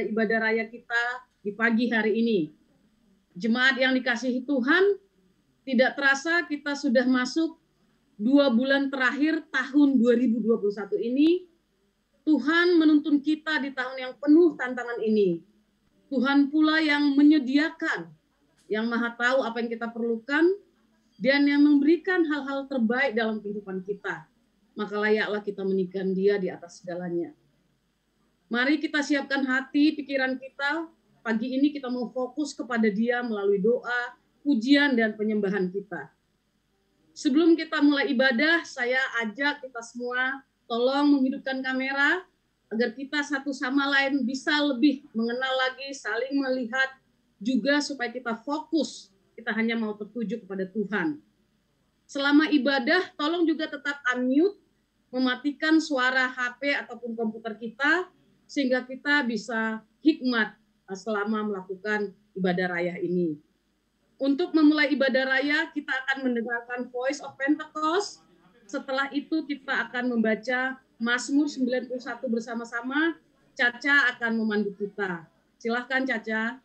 pada ibadah raya kita di pagi hari ini. Jemaat yang dikasihi Tuhan, tidak terasa kita sudah masuk 2 bulan terakhir tahun 2021 ini. Tuhan menuntun kita di tahun yang penuh tantangan ini. Tuhan pula yang menyediakan, yang Maha tahu apa yang kita perlukan, dan yang memberikan hal-hal terbaik dalam kehidupan kita. Maka layaklah kita meninggikan Dia di atas segalanya. Mari kita siapkan hati, pikiran kita. Pagi ini kita mau fokus kepada Dia melalui doa, pujian, dan penyembahan kita. Sebelum kita mulai ibadah, saya ajak kita semua tolong menghidupkan kamera agar kita satu sama lain bisa lebih mengenal lagi, saling melihat, juga supaya kita fokus, kita hanya mau tertuju kepada Tuhan. Selama ibadah, tolong juga tetap unmute, mematikan suara HP ataupun komputer kita, sehingga kita bisa hikmat selama melakukan ibadah raya ini. Untuk memulai ibadah raya, kita akan mendengarkan Voice of Pentecost. Setelah itu kita akan membaca Mazmur 91 bersama-sama. Caca akan memandu kita. Silahkan Caca.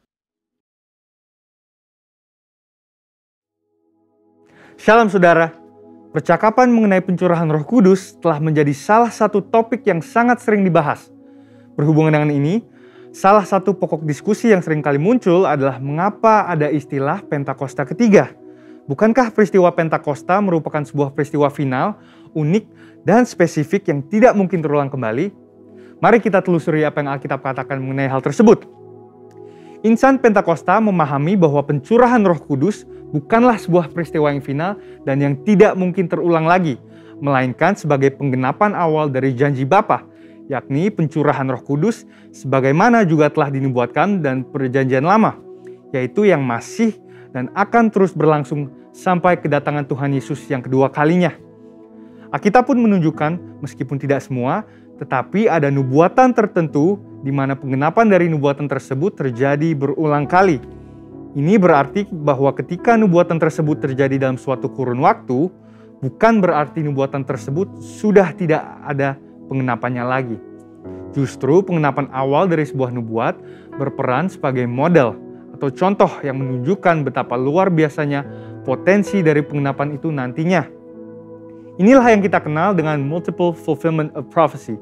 Shalom saudara. Percakapan mengenai pencurahan Roh Kudus telah menjadi salah satu topik yang sangat sering dibahas. Berhubungan dengan ini, salah satu pokok diskusi yang sering kali muncul adalah mengapa ada istilah Pentakosta ketiga. Bukankah peristiwa Pentakosta merupakan sebuah peristiwa final, unik, dan spesifik yang tidak mungkin terulang kembali? Mari kita telusuri apa yang Alkitab katakan mengenai hal tersebut. Insan Pentakosta memahami bahwa pencurahan Roh Kudus bukanlah sebuah peristiwa yang final dan yang tidak mungkin terulang lagi, melainkan sebagai penggenapan awal dari janji Bapa, yakni pencurahan Roh Kudus sebagaimana juga telah dinubuatkan dan perjanjian lama, yaitu yang masih dan akan terus berlangsung sampai kedatangan Tuhan Yesus yang kedua kalinya. Alkitab pun menunjukkan, meskipun tidak semua, tetapi ada nubuatan tertentu di mana penggenapan dari nubuatan tersebut terjadi berulang kali. Ini berarti bahwa ketika nubuatan tersebut terjadi dalam suatu kurun waktu, bukan berarti nubuatan tersebut sudah tidak ada pengenapannya lagi. Justru pengenapan awal dari sebuah nubuat berperan sebagai model atau contoh yang menunjukkan betapa luar biasanya potensi dari pengenapan itu nantinya. Inilah yang kita kenal dengan multiple fulfillment of prophecy.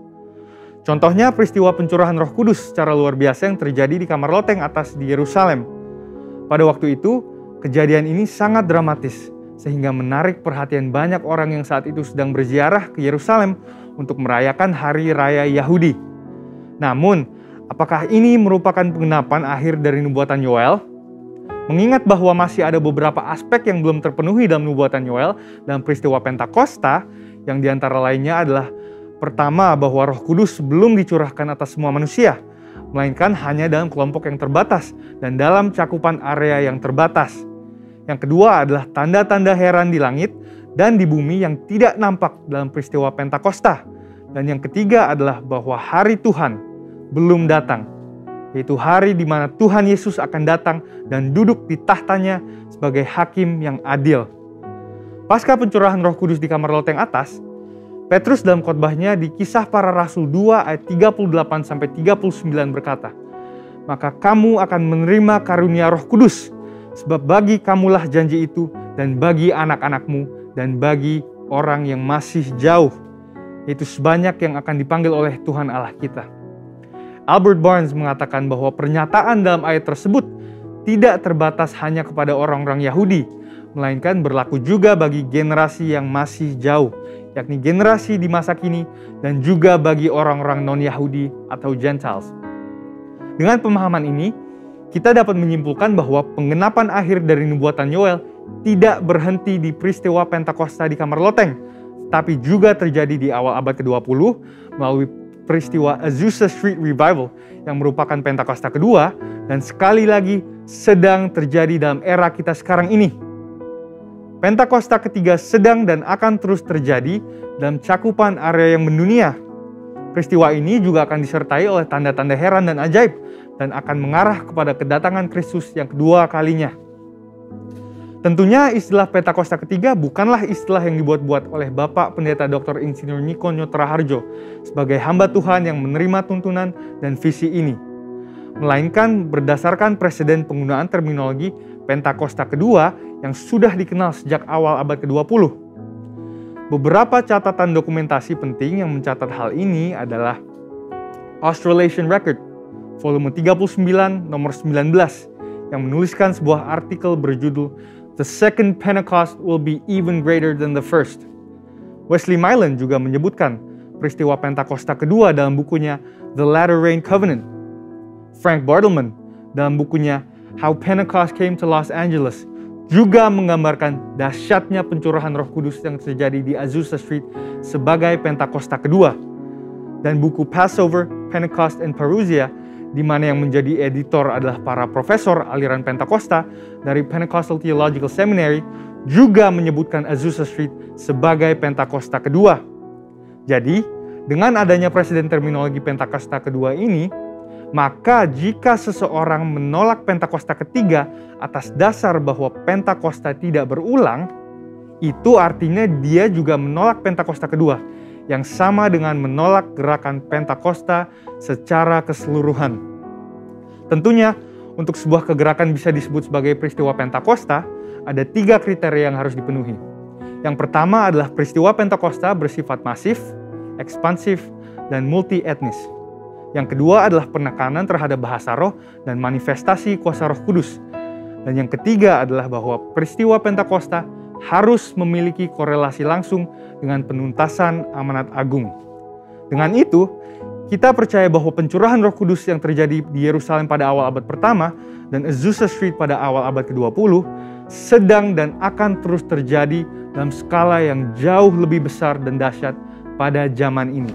Contohnya peristiwa pencurahan Roh Kudus secara luar biasa yang terjadi di kamar loteng atas di Yerusalem. Pada waktu itu, kejadian ini sangat dramatis sehingga menarik perhatian banyak orang yang saat itu sedang berziarah ke Yerusalem untuk merayakan Hari Raya Yahudi. Namun, apakah ini merupakan penggenapan akhir dari nubuatan Yoel? Mengingat bahwa masih ada beberapa aspek yang belum terpenuhi dalam nubuatan Yoel dalam peristiwa Pentakosta, yang diantara lainnya adalah pertama, bahwa Roh Kudus belum dicurahkan atas semua manusia, melainkan hanya dalam kelompok yang terbatas dan dalam cakupan area yang terbatas. Yang kedua adalah tanda-tanda heran di langit dan di bumi yang tidak nampak dalam peristiwa Pentakosta. Dan yang ketiga adalah bahwa hari Tuhan belum datang, yaitu hari di mana Tuhan Yesus akan datang dan duduk di tahtanya sebagai hakim yang adil. Pasca pencurahan Roh Kudus di kamar loteng atas, Petrus dalam khotbahnya di Kisah Para Rasul 2 ayat 38-39 berkata, "Maka kamu akan menerima karunia Roh Kudus, sebab bagi kamulah janji itu dan bagi anak-anakmu dan bagi orang yang masih jauh, yaitu sebanyak yang akan dipanggil oleh Tuhan Allah kita." Albert Barnes mengatakan bahwa pernyataan dalam ayat tersebut tidak terbatas hanya kepada orang-orang Yahudi, melainkan berlaku juga bagi generasi yang masih jauh, yakni generasi di masa kini dan juga bagi orang-orang non-Yahudi atau Gentiles. Dengan pemahaman ini, kita dapat menyimpulkan bahwa penggenapan akhir dari nubuatan Yoel tidak berhenti di peristiwa Pentakosta di kamar loteng, tapi juga terjadi di awal abad ke-20 melalui peristiwa Azusa Street Revival yang merupakan Pentakosta kedua dan sekali lagi sedang terjadi dalam era kita sekarang ini. Pentakosta ketiga sedang dan akan terus terjadi dalam cakupan area yang mendunia. Peristiwa ini juga akan disertai oleh tanda-tanda heran dan ajaib dan akan mengarah kepada kedatangan Kristus yang kedua kalinya. Tentunya istilah Pentakosta ketiga bukanlah istilah yang dibuat-buat oleh Bapak Pendeta Dr. Insinyur Niko Nyotraharjo sebagai hamba Tuhan yang menerima tuntunan dan visi ini. melainkan berdasarkan presiden penggunaan terminologi Pentakosta kedua yang sudah dikenal sejak awal abad ke-20. Beberapa catatan dokumentasi penting yang mencatat hal ini adalah Australasian Record, volume 39, nomor 19, yang menuliskan sebuah artikel berjudul The Second Pentecost Will Be Even Greater Than the First. Wesley Mylan juga menyebutkan peristiwa Pentakosta kedua dalam bukunya The Latter Rain Covenant. Frank Bartleman dalam bukunya How Pentecost Came to Los Angeles juga menggambarkan dahsyatnya pencurahan Roh Kudus yang terjadi di Azusa Street sebagai Pentakosta kedua. Dan buku Passover, Pentecost, and Parousia, di mana yang menjadi editor adalah para profesor aliran Pentakosta dari Pentecostal Theological Seminary, juga menyebutkan Azusa Street sebagai Pentakosta kedua. Jadi, dengan adanya presiden terminologi Pentakosta kedua ini, maka jika seseorang menolak Pentakosta ketiga atas dasar bahwa Pentakosta tidak berulang, itu artinya dia juga menolak Pentakosta kedua, yang sama dengan menolak gerakan Pentakosta secara keseluruhan. Tentunya, untuk sebuah kegerakan bisa disebut sebagai peristiwa Pentakosta, ada 3 kriteria yang harus dipenuhi. Yang pertama adalah peristiwa Pentakosta bersifat masif, ekspansif, dan multi-etnis. Yang kedua adalah penekanan terhadap bahasa roh dan manifestasi kuasa Roh Kudus. Dan yang ketiga adalah bahwa peristiwa Pentakosta harus memiliki korelasi langsung dengan penuntasan amanat agung. Dengan itu, kita percaya bahwa pencurahan Roh Kudus yang terjadi di Yerusalem pada awal abad pertama dan Azusa Street pada awal abad ke-20 sedang dan akan terus terjadi dalam skala yang jauh lebih besar dan dahsyat pada zaman ini,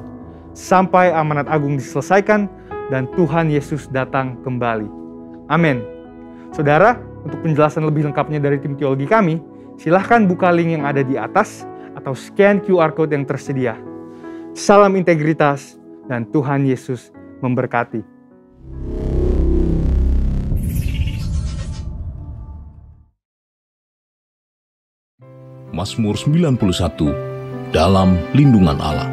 sampai amanat agung diselesaikan dan Tuhan Yesus datang kembali. Amin. Saudara, untuk penjelasan lebih lengkapnya dari tim teologi kami, silahkan buka link yang ada di atas atau scan QR Code yang tersedia. Salam integritas dan Tuhan Yesus memberkati. Mazmur 91, dalam lindungan Allah.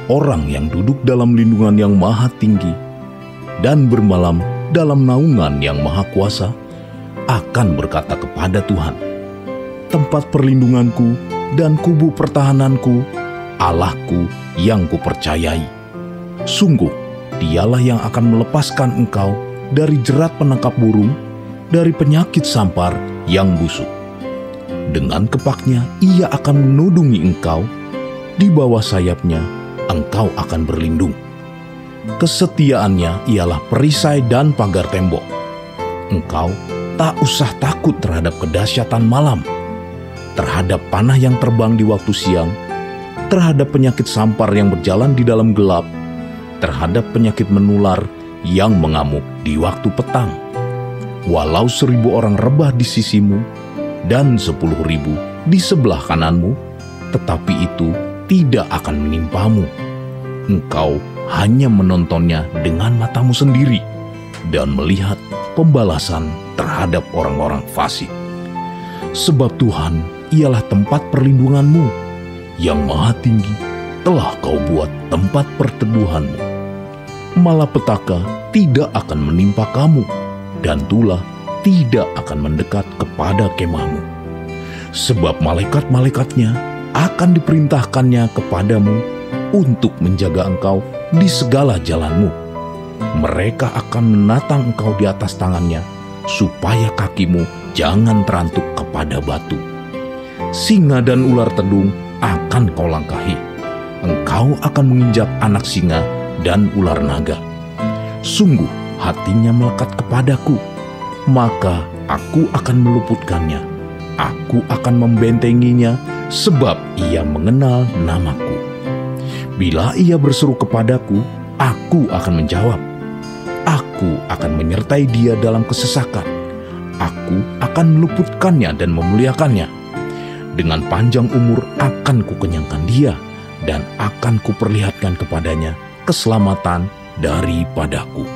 Orang yang duduk dalam lindungan yang maha tinggi dan bermalam dalam naungan yang maha kuasa akan berkata kepada Tuhan, tempat perlindunganku dan kubu pertahananku, Allahku yang kupercayai. Sungguh, dialah yang akan melepaskan engkau dari jerat penangkap burung, dari penyakit sampar yang busuk. Dengan kepaknya ia akan menudungi engkau, di bawah sayapnya engkau akan berlindung. Kesetiaannya ialah perisai dan pagar tembok. Engkau tak usah takut terhadap kedahsyatan malam, terhadap panah yang terbang di waktu siang, terhadap penyakit sampar yang berjalan di dalam gelap, terhadap penyakit menular yang mengamuk di waktu petang. Walau 1.000 orang rebah di sisimu dan 10.000 di sebelah kananmu, tetapi itu tidak akan menimpamu. Engkau hanya menontonnya dengan matamu sendiri dan melihat pembalasan terhadap orang-orang fasik. Sebab Tuhan ialah tempat perlindunganmu, yang maha tinggi telah kau buat tempat perteduhanmu. Malapetaka tidak akan menimpa kamu, dan tulah tidak akan mendekat kepada kemahmu. Sebab malaikat-malaikatnya akan diperintahkannya kepadamu untuk menjaga engkau di segala jalanmu. Mereka akan menatang engkau di atas tangannya, supaya kakimu jangan terantuk kepada batu. Singa dan ular tedung akan kau langkahi. Engkau akan menginjak anak singa dan ular naga. Sungguh hatinya melekat kepadaku, maka aku akan meluputkannya. Aku akan membentenginya, sebab ia mengenal namaku. Bila ia berseru kepadaku, aku akan menjawab. Aku akan menyertai dia dalam kesesakan. Aku akan meluputkannya dan memuliakannya. Dengan panjang umur akan kukenyangkan dia, dan akan kuperlihatkan kepadanya keselamatan daripadaku.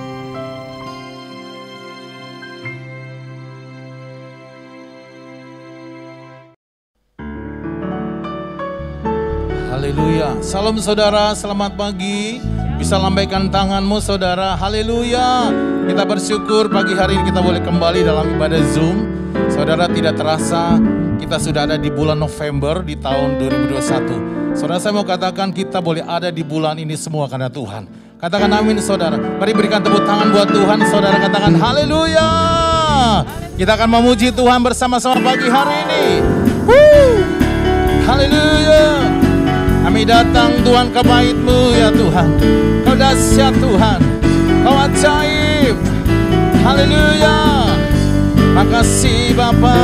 Haleluya. Salam saudara, selamat pagi. Bisa lambaikan tanganmu saudara, haleluya. Kita bersyukur pagi hari ini kita boleh kembali dalam ibadah Zoom. Saudara, tidak terasa kita sudah ada di bulan November di tahun 2021. Saudara, saya mau katakan kita boleh ada di bulan ini semua karena Tuhan. Katakan amin saudara. Mari berikan tepuk tangan buat Tuhan, saudara katakan haleluya. Kita akan memuji Tuhan bersama-sama pagi hari ini. Haleluya. Kami datang Tuhan ke bait-Mu ya Tuhan. Kau dahsyat Tuhan, Kau ajaib. Haleluya. Makasih Bapa.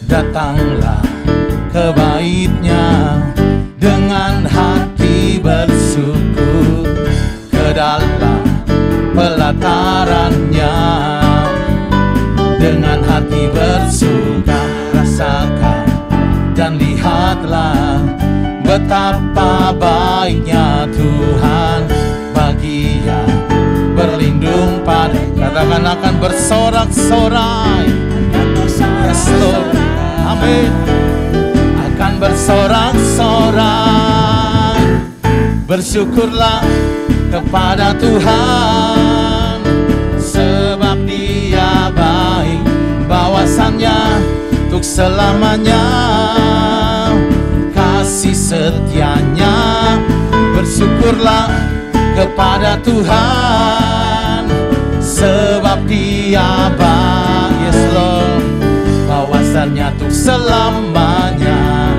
Datanglah ke bait-Nya dengan hati bersyukur, ke dalam pelataran-Nya dengan hati bersuka. Rasakan dan lihatlah betapa baiknya Tuhan bagi yang berlindung pada. Katakan akan bersorak-sorai. Yes Lord, amin. Akan bersorak-sorai. Bersyukurlah kepada Tuhan, sebab Dia baik, bahwasannya untuk selamanya kasih setianya. Bersyukurlah kepada Tuhan, sebab Dia baik, yes Lord, bahwasannya untuk selamanya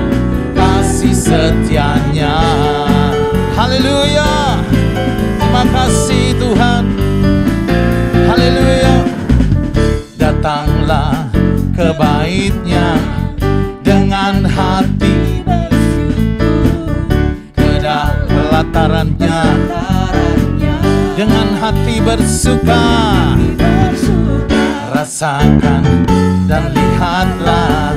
kasih setianya. Haleluya. Terima kasih Tuhan. Haleluya. Datanglah ke bait-Nya dengan hati ke dalam pelataran-Nya dengan hati bersuka. Rasakan dan lihatlah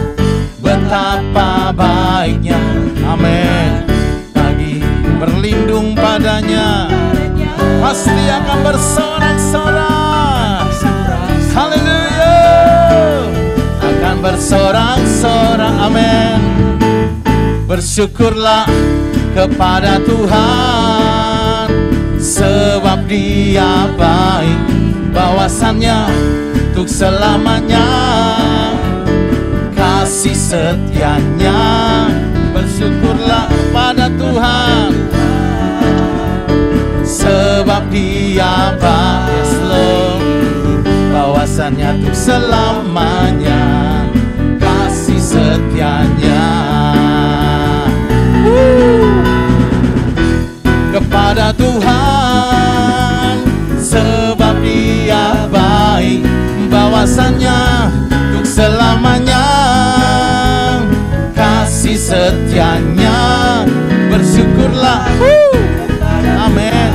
betapa baiknya, amin, bagi berlindung padanya. Pasti akan bersorak-sorak. Haleluya. Akan bersorak-sorak, amin. Bersyukurlah kepada Tuhan, sebab Dia baik, bahwasannya untuk selamanya kasih setianya. Bersyukurlah kepada Tuhan, sebab Dia baik, yes Lord, bahwasannya untuk selamanya kasih setianya. Kepada Tuhan, sebab Dia baik, bahwasannya untuk selamanya kasih setianya. Bersyukurlah, amin,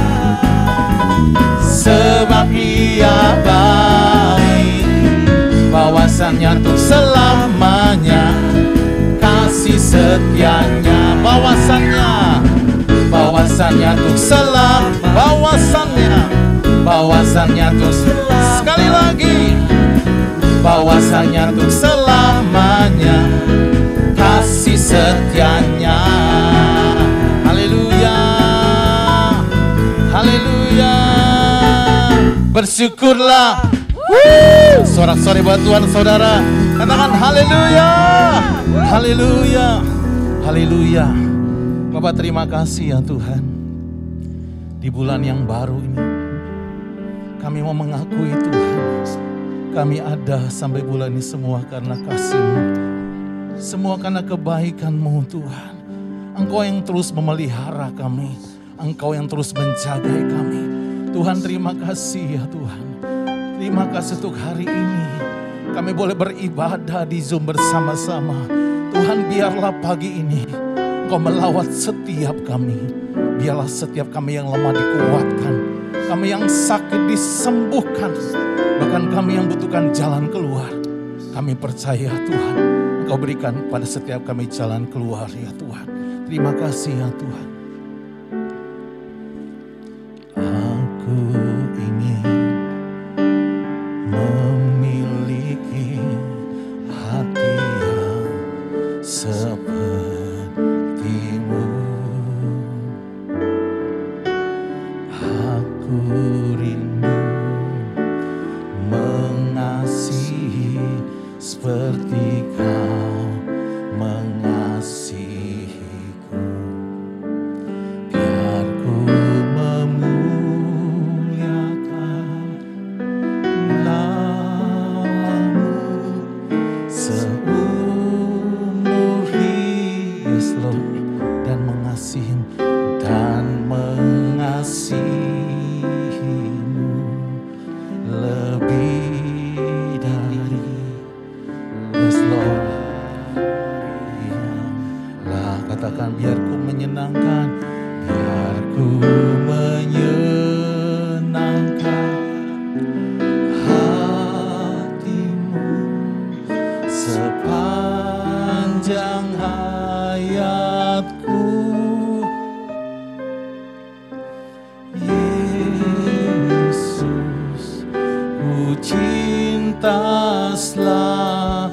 sebab Dia baik, bahwasannya untuk selamanya kasih setianya. Bahwasannya untuk bahwasannya untuk sekali lagi, bahwasannya untuk selamanya kasih setianya. Haleluya, haleluya. Bersyukurlah. Sorak-sorai buat Tuhan saudara. Katakan haleluya, haleluya, haleluya. Bapak terima kasih ya Tuhan. Di bulan yang baru ini kami mau mengakui Tuhan, kami ada sampai bulan ini semua karena kasih-Mu, semua karena kebaikan-Mu Tuhan. Engkau yang terus memelihara kami, Engkau yang terus menjaga kami. Tuhan terima kasih ya Tuhan. Terima kasih untuk hari ini kami boleh beribadah di Zoom bersama-sama. Tuhan biarlah pagi ini Engkau melawat setiap kami. Biarlah setiap kami yang lemah dikuatkan, kami yang sakit disembuhkan, bahkan kami yang butuhkan jalan keluar. Kami percaya Tuhan, Engkau berikan pada setiap kami jalan keluar ya Tuhan. Terima kasih ya Tuhan. Aku ingin memiliki hati yang seperti-Mu. selamanya.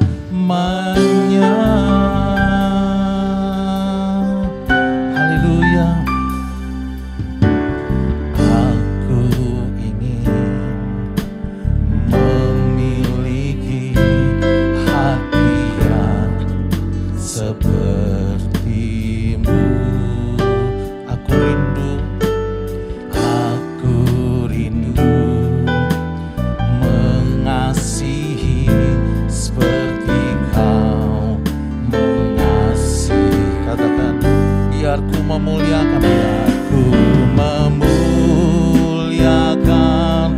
Haleluya. Aku ingin memiliki hati yang seperti-Mu. Aku rindu mengasihi seperti Kau mengasihi. Katakan, biar ku memuliakan, biar ku memuliakan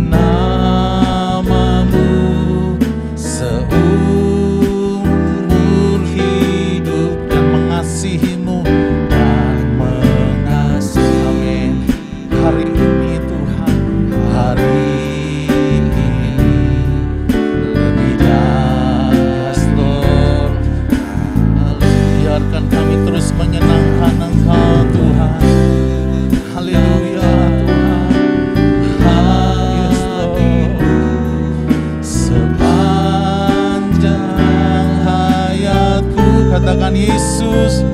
nama-Mu seumur hidup, dan mengasihi-Mu dan mengasihi. Amin. Hari ini Tuhan, hari ini lebih dari yes Lord. Biarkan kami terus menyenangkan Engkau Tuhan. Haleluya Tuhan. Yes Lord. Sepanjang hayatku, katakan Yesus,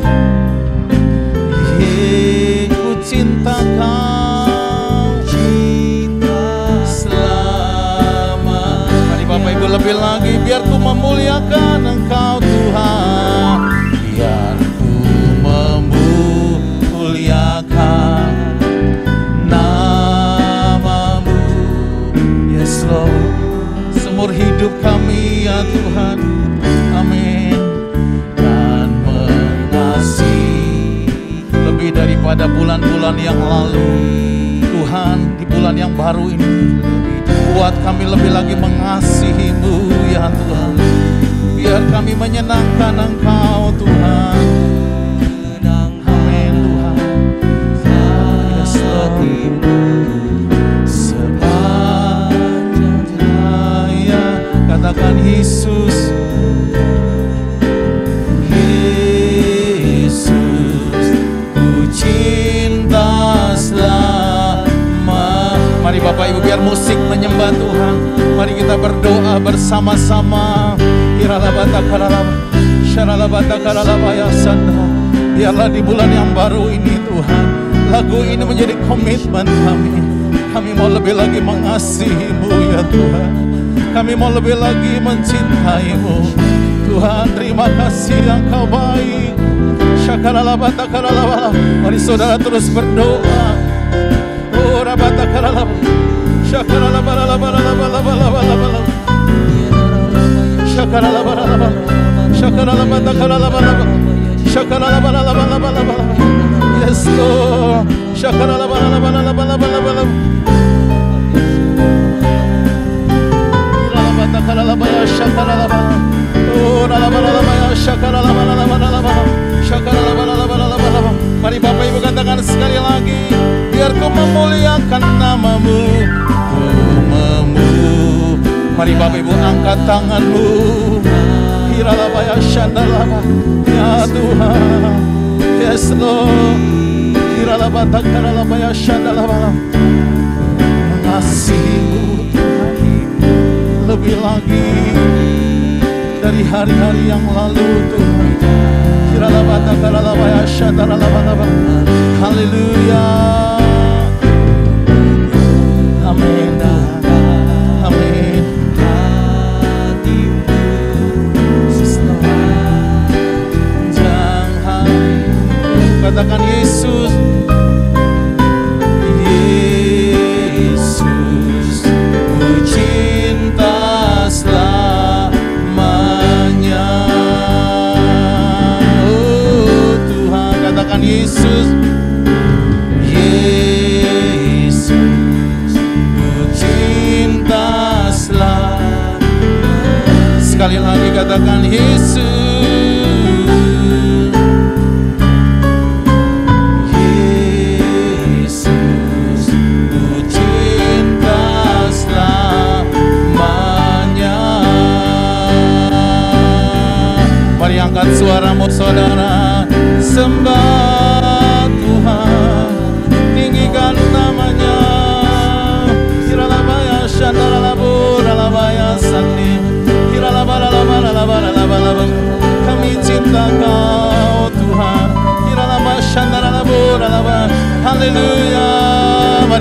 ku cinta Kau selama. Mari Bapak Ibu lebih lagi, biar ku memuliakan Engkau Tuhan, biar ku memuliakan nama-Mu. Yes Lord, seumur hidup kami ya Tuhan. Amin. Dan mengasihi lebih daripada bulan-bulan yang lalu. Tuhan, di bulan yang baru ini, buat kami lebih lagi mengasihi-Mu ya Tuhan. Biar kami menyenangkan Engkau Tuhan. Amin Tuhan. Yes Lord. Sepanjang hayat, katakan Yesus. Mari Bapak Ibu, biar musik menyembah Tuhan. Mari kita berdoa bersama-sama. Biarlah di bulan yang baru ini Tuhan, lagu ini menjadi komitmen kami. Kami mau lebih lagi mengasihi-Mu ya Tuhan. Kami mau lebih lagi mencintai-Mu. Tuhan, terima kasih Engkau baik. Mari saudara terus berdoa. Yes Lord. Mari Bapak Ibu katakan sekali lagi, biar ku memuliakan nama-Mu, mari Bapak Ibu angkat tangan-Mu. Ya Tuhan, yes Lord. Mengasihi-Mu lebih lagi dari hari-hari yang lalu Tuhan. Haleluya. Amin. Amin. Jangan katakan Yesus. Yesus, ku cinta selamanya. Oh Tuhan, katakan Yesus. Yesus, ku cinta selamanya. Sekali lagi katakan Yesus. Mari angkat suaramu saudara, sembah Tuhan, tinggikan namanya. Iralabaya shandaralabu ralabaya sandi.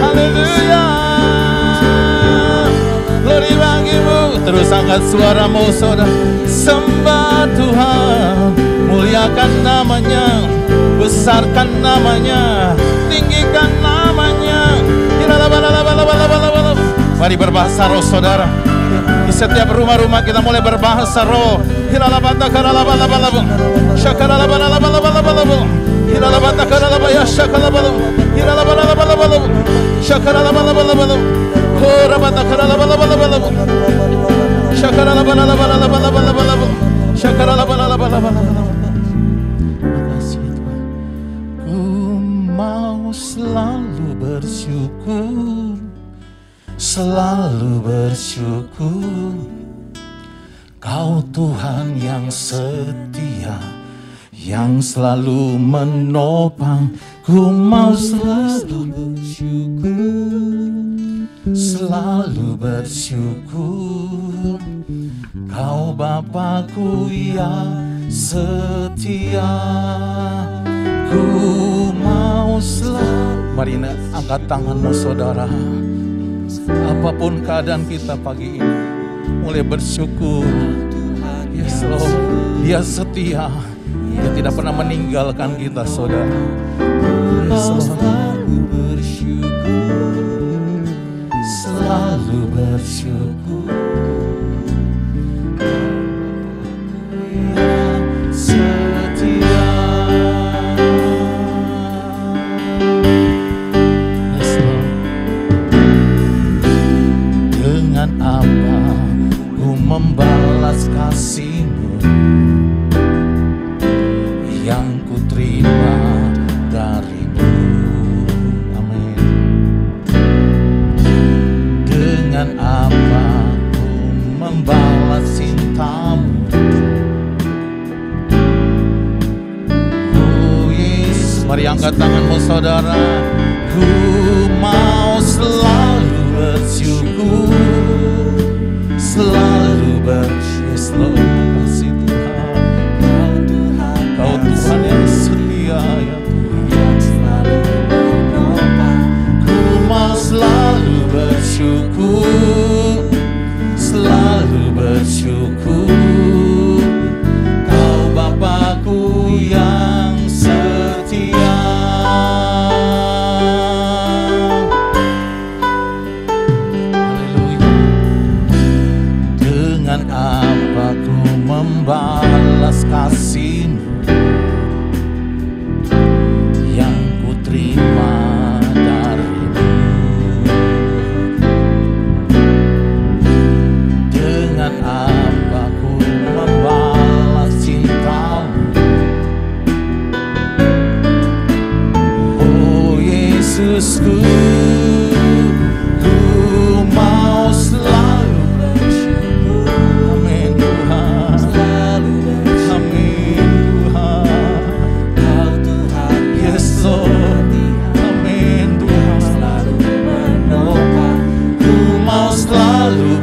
haleluya. Glory bagimu. Terus angkat suaramu saudara. Sembah Tuhan, muliakan namanya, besarkan namanya, tinggikan namanya. Mari berbahasa roh saudara. Di setiap rumah-rumah kita mulai berbahasa roh. Makasih Tuhan. Ku mau selalu bersyukur, selalu bersyukur. Kau Tuhan yang setia, yang selalu menopang. Ku mau selalu bersyukur, selalu bersyukur. Kau Bapakku yang setia. Ku mau selalu. Mari angkat tanganmu saudara. Apapun keadaan kita pagi ini, mulai bersyukur. Yes Lord, Dia setia. Dia tidak pernah meninggalkan kita saudara. Yes Lord. Selalu bersyukur, selalu bersyukur. Membalas kasih-Mu yang ku terima dari-Mu. Amin. Dengan apa ku membalas cinta-Mu? Oh Yesus, mari angkat tanganmu saudara. Ku mau selalu bersyukur, selalu bersyukur. Kasih Tuhan, Kau Tuhan yang setia, yang selalu menopang. Ku mau selalu bersyukur, selalu bersyukur. Kau Bapakku yang setia. Membalas kasih-Mu yang ku terima dari-Mu. Dengan apa ku membalas cinta-Mu? Oh Yesusku, ku mau selalu bersyukur. Amin Tuhan.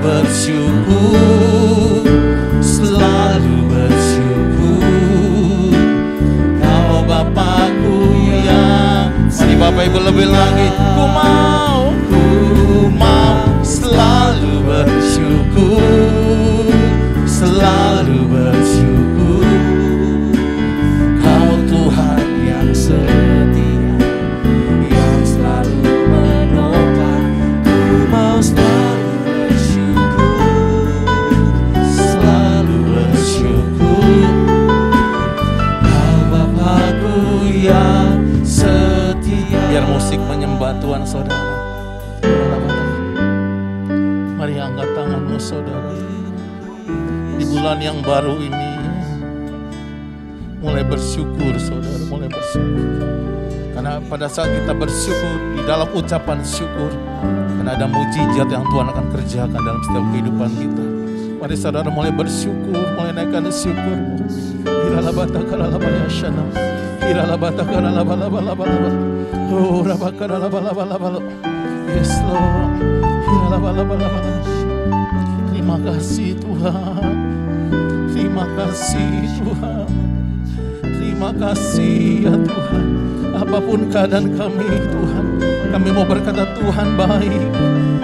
Bersyukur, selalu bersyukur. Kau Bapakku yang. Mari Bapak Ibu lebih lagi. Ku mau selalu bersyukur, selalu bersyukur. Kau Tuhan yang setia, yang selalu menopang. Ku mau selalu musik menyembah Tuhan saudara. Mari angkat tanganmu saudara. Di bulan yang baru ini mulai bersyukur saudara, mulai bersyukur. Karena pada saat kita bersyukur, di dalam ucapan syukur, karena ada mujizat yang Tuhan akan kerjakan dalam setiap kehidupan kita. Mari saudara mulai bersyukur, mulai naikkan syukurmu. Hiralabata karalabaya shana. Hiralabata karalabalabalabalaba. Oh, rabakaralabalabalabalaba. Yes, Lord. Hiralabalabalaba. Terima kasih Tuhan. Terima kasih Tuhan. Terima kasih ya Tuhan. Apapun keadaan kami Tuhan, kami mau berkata Tuhan baik,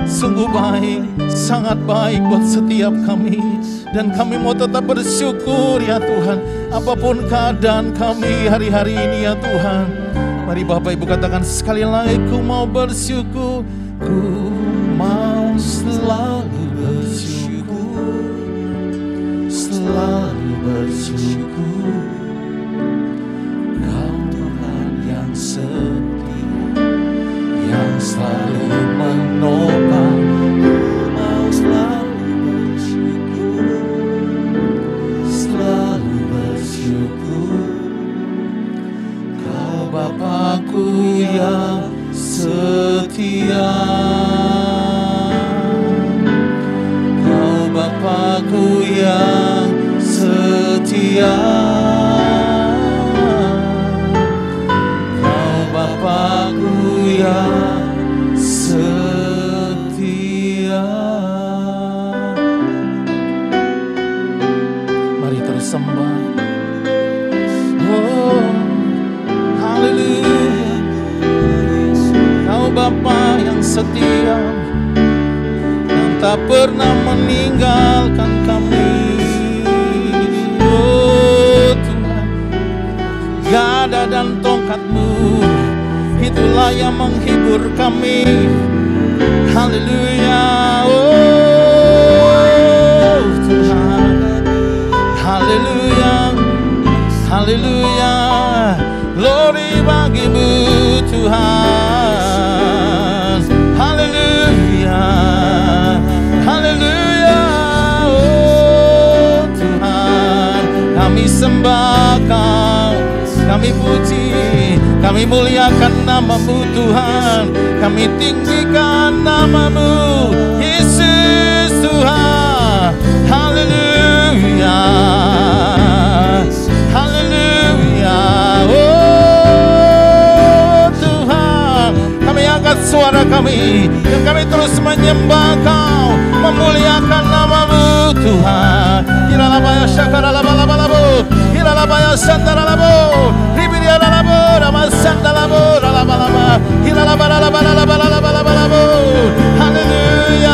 sungguh baik, sangat baik buat setiap kami. Dan kami mau tetap bersyukur ya Tuhan, apapun keadaan kami hari-hari ini ya Tuhan. Mari Bapak Ibu katakan sekali lagi, ku mau bersyukur, ku mau selalu bersyukur, selalu bersyukur. Setia yang selalu menopang, ku mau selalu bersyukur, selalu bersyukur. Kau Bapakku yang setia, Kau Bapakku yang setia. Bapakku yang setia. Mari terus sembah. Oh, haleluya. Kau Bapa yang setia, yang tak pernah meninggalkan kami. Oh Tuhan, gada dan tongkat-Mu, itulah yang menghibur kami. Haleluya. Oh Tuhan, haleluya, haleluya. Glory bagi-Mu Tuhan. Haleluya, haleluya. Oh Tuhan, kami sembah Kau, kami puji, kami muliakan nama-Mu Tuhan, kami tinggikan nama-Mu Yesus Tuhan. Haleluya, haleluya. Oh Tuhan, kami angkat suara kami dan kami terus menyembah Kau, memuliakan nama-Mu Tuhan. Hiralabaya syakaralabalabalabu, hiralabaya sandaralabu, ribirialalabo, ramasandalabu, ralabalaba, hiralabalabalabalabalabalabalabu. Haleluya.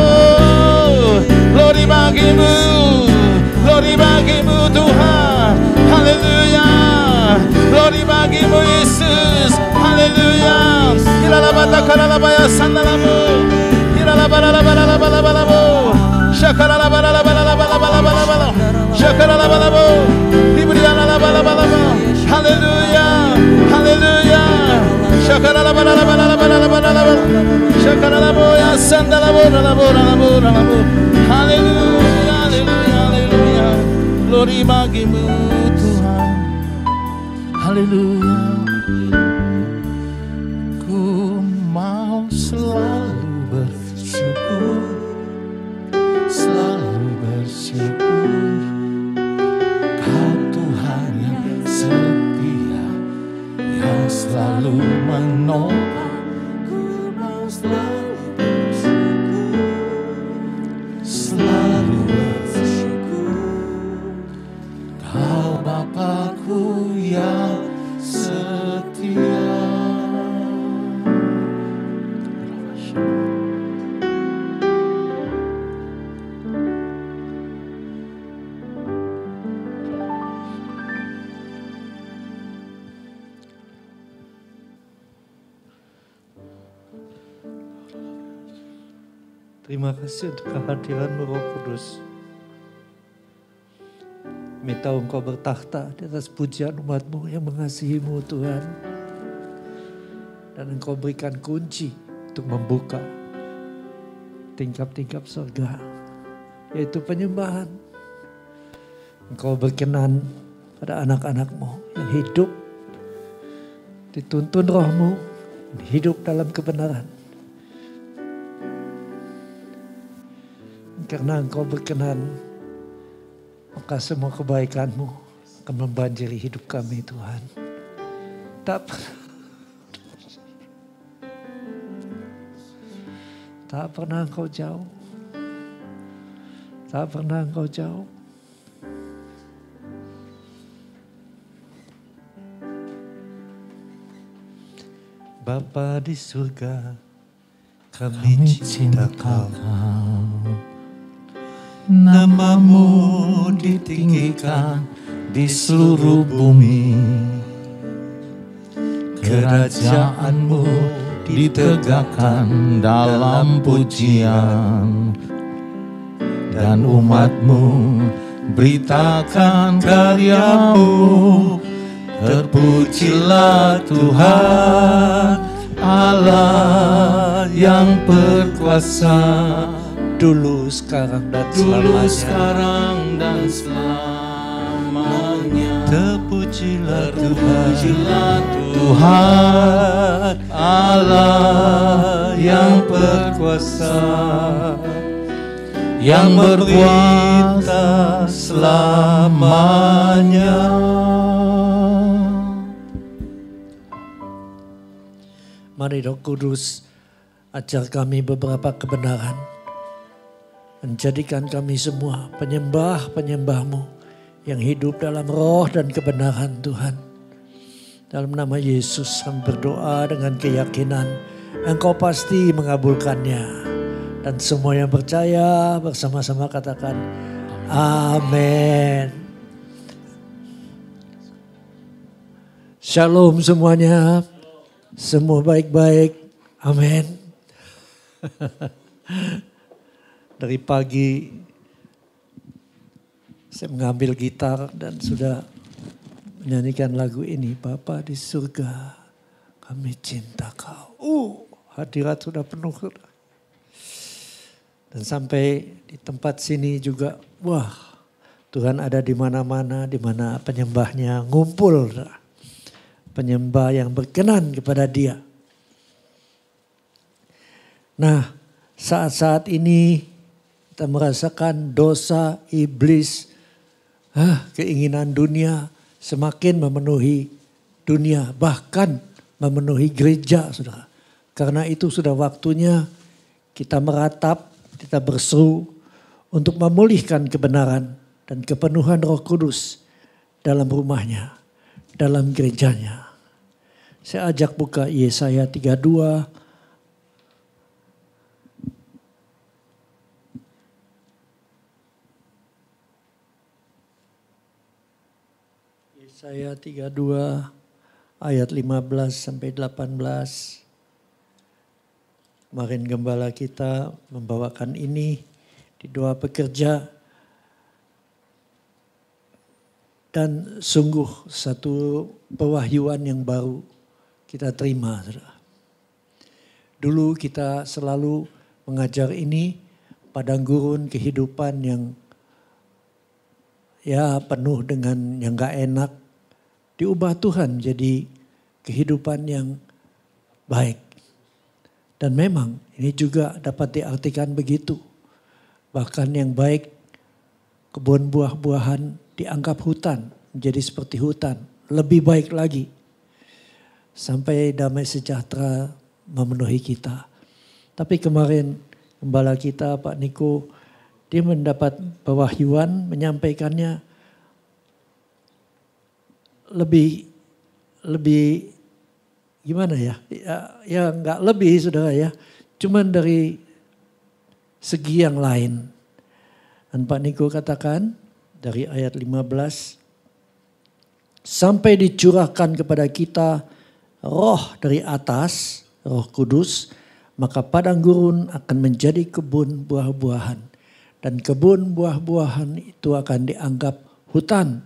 Oh, glory bagi-Mu, glory bagi-Mu Tuhan. Haleluya, glory bagi-Mu Yesus. Haleluya. Hilalabata karalabaya sandalabu, hiralabalabalabalabalabu, shakaralabalabalabalabalabalabalabalab, shakaralabalabu, ribirialalabalabalaba. Haleluya, haleluya. Shakaralabalabalabalabalabalab, shakaralaboya sandalabu, ralabu, ralabu, ralabu. Haleluya, haleluya, haleluya. Glory bagi-Mu Tuhan. Haleluya. Ku mau selalu bersyukur, selalu bersyukur. Kau Tuhan yang setia, yang selalu menopang. Ku mau selalu bersyukur, selalu bersyukur. Kau Bapakku yang setia. Terima kasih untuk kehadiran-Mu Roh Kudus. Kami tahu Engkau bertakhta di atas pujian umat-Mu yang mengasihi-Mu Tuhan. Dan Engkau berikan kunci untuk membuka tingkap-tingkap surga, yaitu penyembahan. Engkau berkenan pada anak-anak-Mu yang hidup, dituntun Roh-Mu, hidup dalam kebenaran. karena Engkau berkenan, maka semua kebaikan-Mu akan membanjiri hidup kami Tuhan. Tak pernah Engkau jauh. Tak pernah Engkau jauh. Bapa di surga, kami cinta Kau. Nama-Mu ditinggikan di seluruh bumi. Kerajaan-Mu ditegakkan dalam pujian. Dan umat-Mu beritakan karya-Mu. Terpujilah Tuhan Allah yang berkuasa, dulu, sekarang, dan selamanya. Terpujilah Tuhan Allah yang berkuasa, yang berkuasa selamanya. Mari Roh Kudus, ajar kami beberapa kebenaran. Menjadikan kami semua penyembah-penyembah-Mu yang hidup dalam roh dan kebenaran Tuhan. Dalam nama Yesus kami berdoa dengan keyakinan Engkau pasti mengabulkannya. Dan semua yang percaya bersama-sama katakan amin. Shalom semuanya. Semua baik-baik. Amin. Dari pagi saya mengambil gitar dan sudah menyanyikan lagu ini. Bapa di surga, kami cinta Kau. Hadirat sudah penuh. Dan sampai di tempat sini juga, wah, Tuhan ada di mana-mana, di mana penyembahnya ngumpul. Penyembah yang berkenan kepada Dia. Nah, saat-saat ini kita merasakan dosa iblis, keinginan dunia semakin memenuhi dunia, bahkan memenuhi gereja, saudara. Karena itu sudah waktunya kita meratap, kita berseru untuk memulihkan kebenaran dan kepenuhan Roh Kudus dalam rumahnya, dalam gerejanya. Saya ajak buka Yesaya 32. Yesaya 32 ayat 15 sampai 18. Kemarin gembala kita membawakan ini di doa pekerja. Dan sungguh satu pewahyuan yang baru kita terima. Dulu kita selalu mengajar ini padang gurun kehidupan yang ya penuh dengan yang gak enak. Diubah Tuhan jadi kehidupan yang baik. Dan memang ini juga dapat diartikan begitu. Bahkan yang baik, kebun buah-buahan dianggap hutan, menjadi seperti hutan. Lebih baik lagi. Sampai damai sejahtera memenuhi kita. Tapi kemarin gembala kita Pak Niko, dia mendapat pewahyuan menyampaikannya lebih gimana ya? Ya enggak lebih saudara ya. Cuman dari segi yang lain. Dan Pak Niko katakan dari ayat 15. Sampai dicurahkan kepada kita roh dari atas, Roh Kudus, maka padang gurun akan menjadi kebun buah-buahan. Dan kebun buah-buahan itu akan dianggap hutan.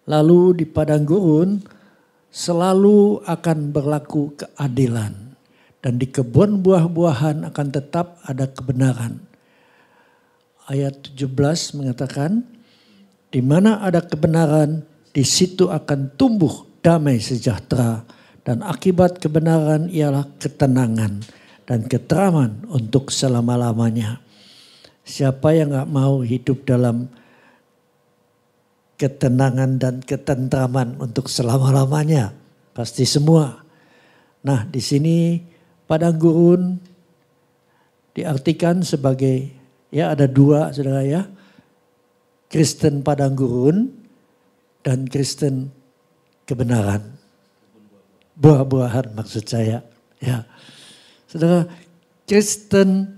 Lalu di padang gurun selalu akan berlaku keadilan. Dan di kebun buah-buahan akan tetap ada kebenaran. Ayat 17 mengatakan, di mana ada kebenaran, di situ akan tumbuh damai sejahtera. Dan akibat kebenaran ialah ketenangan dan keteraman untuk selama-lamanya. Siapa yang gak mau hidup dalam ketenangan dan ketentraman untuk selama-lamanya? Pasti semua. Nah, di sini padang gurun diartikan sebagai, ya ada dua saudara ya. Kristen padang gurun dan Kristen kebenaran. Buah-buahan maksud saya. Ya. Saudara, Kristen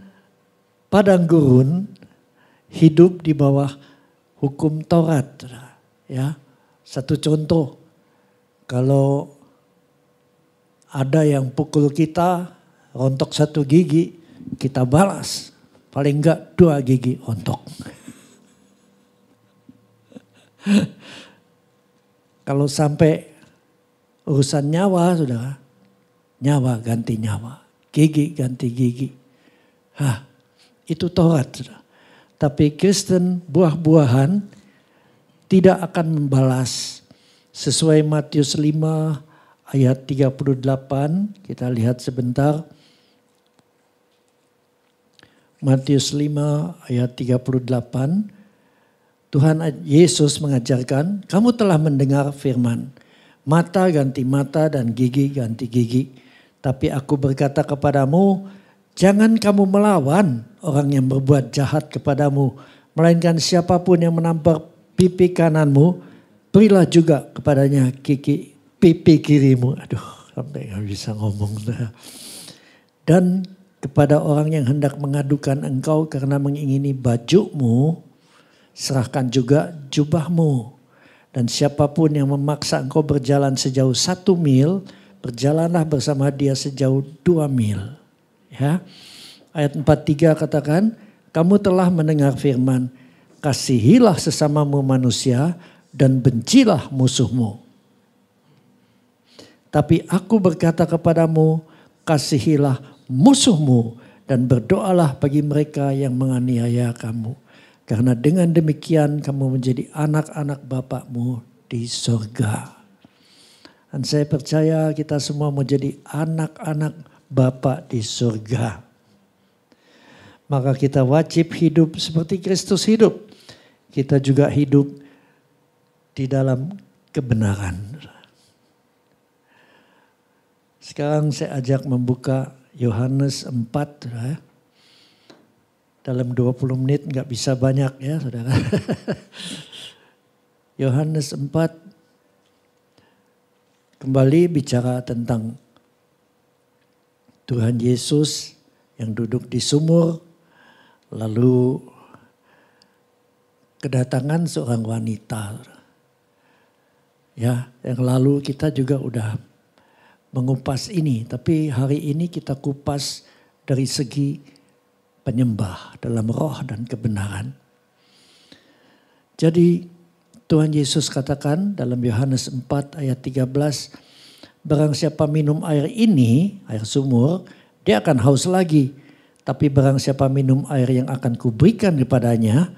padang gurun hidup di bawah hukum Taurat. Ya. Satu contoh, kalau ada yang pukul kita, rontok satu gigi, kita balas. Paling enggak 2 gigi rontok. Kalau sampai urusan nyawa, saudara, nyawa ganti nyawa, gigi ganti gigi. Itu Taurat, saudara. Tapi Kristen buah-buahan tidak akan membalas. Sesuai Matius 5 ayat 38, kita lihat sebentar. Matius 5 ayat 38. Tuhan Yesus mengajarkan, kamu telah mendengar firman, mata ganti mata dan gigi ganti gigi. Tapi aku berkata kepadamu, jangan kamu melawan orang yang berbuat jahat kepadamu. Melainkan siapapun yang menampar pipi kananmu, berilah juga kepadanya pipi kirimu. Aduh, sampai gak bisa ngomong. Dan kepada orang yang hendak mengadukan engkau karena mengingini bajumu, serahkan juga jubahmu. Dan siapapun yang memaksa engkau berjalan sejauh 1 mil, berjalanlah bersama dia sejauh 2 mil. Ya. Ayat 43 katakan, kamu telah mendengar firman, kasihilah sesamamu manusia dan bencilah musuhmu. Tapi aku berkata kepadamu, kasihilah musuhmu dan berdoalah bagi mereka yang menganiaya kamu. Karena dengan demikian kamu menjadi anak-anak Bapakmu di surga. Dan saya percaya kita semua menjadi anak-anak Bapa di surga. Maka kita wajib hidup seperti Kristus hidup. Kita juga hidup di dalam kebenaran. Sekarang saya ajak membuka Yohanes 4. Dalam 20 menit nggak bisa banyak ya saudara. Yohanes 4 kembali bicara tentang Tuhan Yesus yang duduk di sumur. Lalu kedatangan seorang wanita. Ya, yang lalu kita juga udah mengupas ini. Tapi hari ini kita kupas dari segi penyembah dalam roh dan kebenaran. Jadi Tuhan Yesus katakan dalam Yohanes 4 ayat 13, barang siapa minum air ini, air sumur, dia akan haus lagi. Tapi barang siapa minum air yang akan kuberikan kepadanya,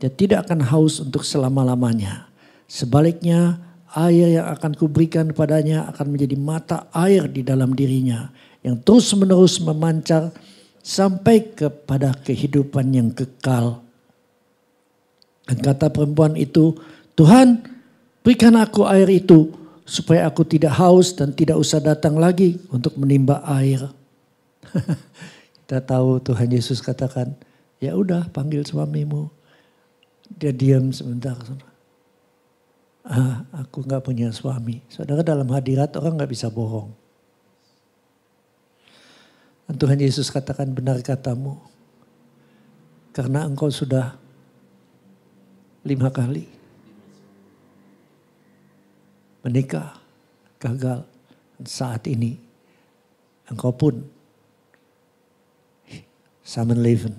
dia tidak akan haus untuk selama-lamanya. Sebaliknya air yang akan kuberikan kepadanya akan menjadi mata air di dalam dirinya, yang terus-menerus memancar sampai kepada kehidupan yang kekal. Dan kata perempuan itu, Tuhan berikan aku air itu supaya aku tidak haus dan tidak usah datang lagi untuk menimba air. Kita tahu Tuhan Yesus katakan, ya udah panggil suamimu. Dia diam sebentar. Aku gak punya suami. Saudara, dalam hadirat orang gak bisa bohong. Dan Tuhan Yesus katakan, benar katamu. Karena engkau sudah 5 kali menikah, gagal. Dan saat ini engkau pun samenleven,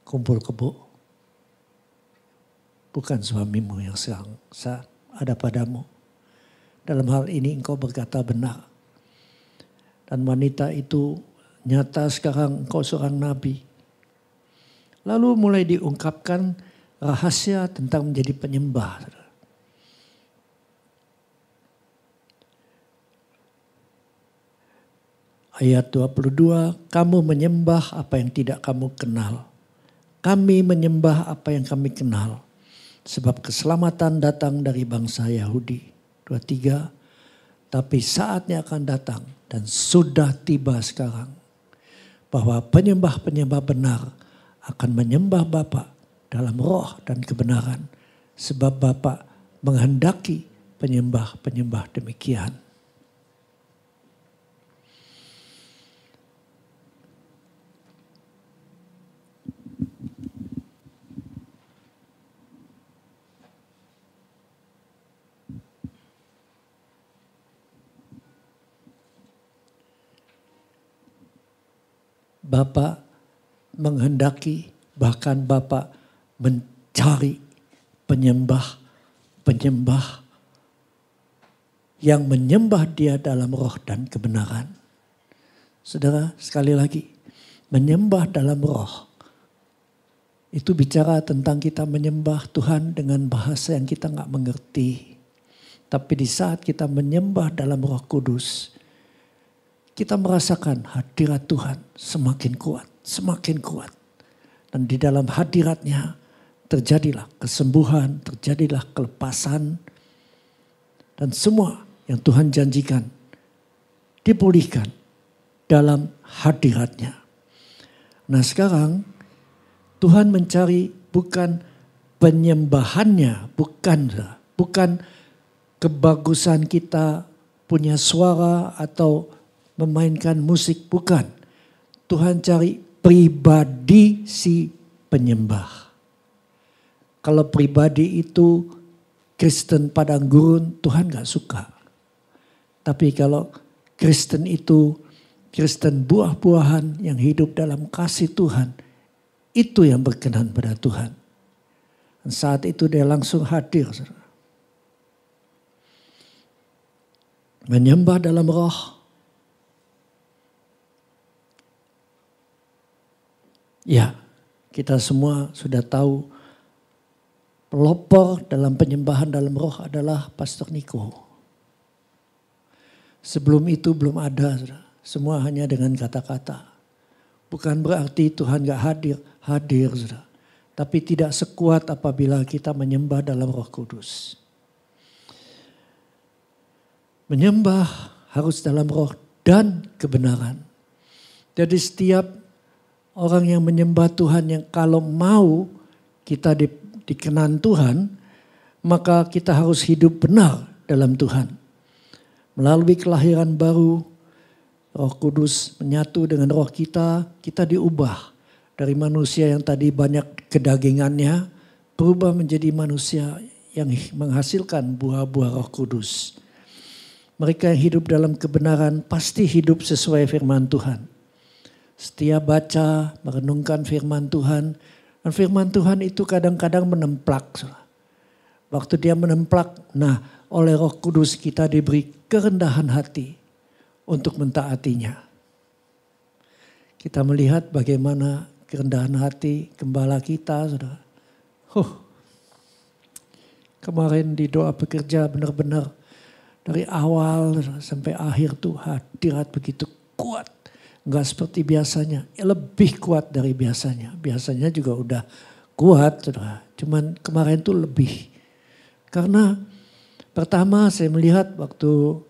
kumpul kebo. Bukan suamimu yang sekarang ada padamu. Dalam hal ini engkau berkata benar. Dan wanita itu nyata sekarang engkau seorang nabi. Lalu mulai diungkapkan rahasia tentang menjadi penyembah. Ayat 22, kamu menyembah apa yang tidak kamu kenal. Kami menyembah apa yang kami kenal. Sebab keselamatan datang dari bangsa Yahudi. 23. Tapi saatnya akan datang dan sudah tiba sekarang. Bahwa penyembah-penyembah benar akan menyembah Bapa dalam roh dan kebenaran. Sebab Bapa menghendaki penyembah-penyembah demikian. Bapa menghendaki, bahkan Bapa mencari penyembah yang menyembah Dia dalam roh dan kebenaran. Saudara, sekali lagi, menyembah dalam roh itu bicara tentang kita menyembah Tuhan dengan bahasa yang kita nggak mengerti. Tapi di saat kita menyembah dalam Roh Kudus, kita merasakan hadirat Tuhan semakin kuat, semakin kuat. Dan di dalam hadiratnya terjadilah kesembuhan, terjadilah kelepasan. Dan semua yang Tuhan janjikan dipulihkan dalam hadiratnya. Nah sekarang Tuhan mencari bukan penyembahannya, bukan kebagusan kita punya suara atau memainkan musik, bukan. Tuhan cari pribadi si penyembah. Kalau pribadi itu Kristen padang gurun, Tuhan gak suka. Tapi kalau Kristen itu Kristen buah-buahan yang hidup dalam kasih Tuhan, itu yang berkenan pada Tuhan. Dan saat itu dia langsung hadir. Menyembah dalam roh. Ya, kita semua sudah tahu pelopor dalam penyembahan dalam roh adalah Pastor Niko. Sebelum itu belum ada, semua hanya dengan kata-kata. Bukan berarti Tuhan gak hadir, saudara. Tapi tidak sekuat apabila kita menyembah dalam Roh Kudus. Menyembah harus dalam roh dan kebenaran. Jadi setiap orang yang menyembah Tuhan yang kalau mau kita dikenan Tuhan, maka kita harus hidup benar dalam Tuhan. Melalui kelahiran baru, Roh Kudus menyatu dengan roh kita, kita diubah dari manusia yang tadi banyak kedagingannya, berubah menjadi manusia yang menghasilkan buah-buah Roh Kudus. Mereka yang hidup dalam kebenaran pasti hidup sesuai firman Tuhan. Setiap baca, merenungkan firman Tuhan. Dan firman Tuhan itu kadang-kadang menemplak. Waktu dia menemplak, nah oleh Roh Kudus kita diberi kerendahan hati untuk mentaatinya. Kita melihat bagaimana kerendahan hati gembala kita. Saudara. Kemarin di doa pekerja benar-benar dari awal sampai akhir tuh hadirat begitu kuat. Enggak seperti biasanya, lebih kuat dari biasanya. Biasanya juga udah kuat, saudara. Cuman kemarin tuh lebih. Karena pertama saya melihat waktu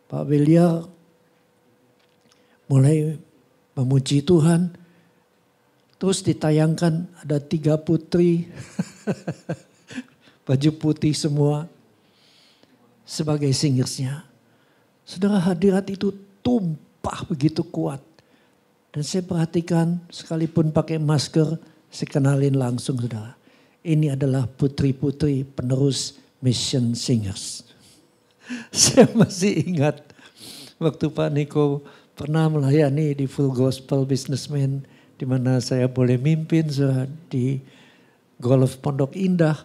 Pak William mulai memuji Tuhan. Terus ditayangkan ada 3 putri. Baju putih semua. Sebagai singersnya. Saudara, hadirat itu tumpah begitu kuat. Dan saya perhatikan sekalipun pakai masker, saya kenalin langsung saudara. Ini adalah putri-putri penerus Mission Singers. Saya masih ingat waktu Pak Niko pernah melayani di Full Gospel Businessman, di mana saya boleh mimpin saudara, di Golf Pondok Indah.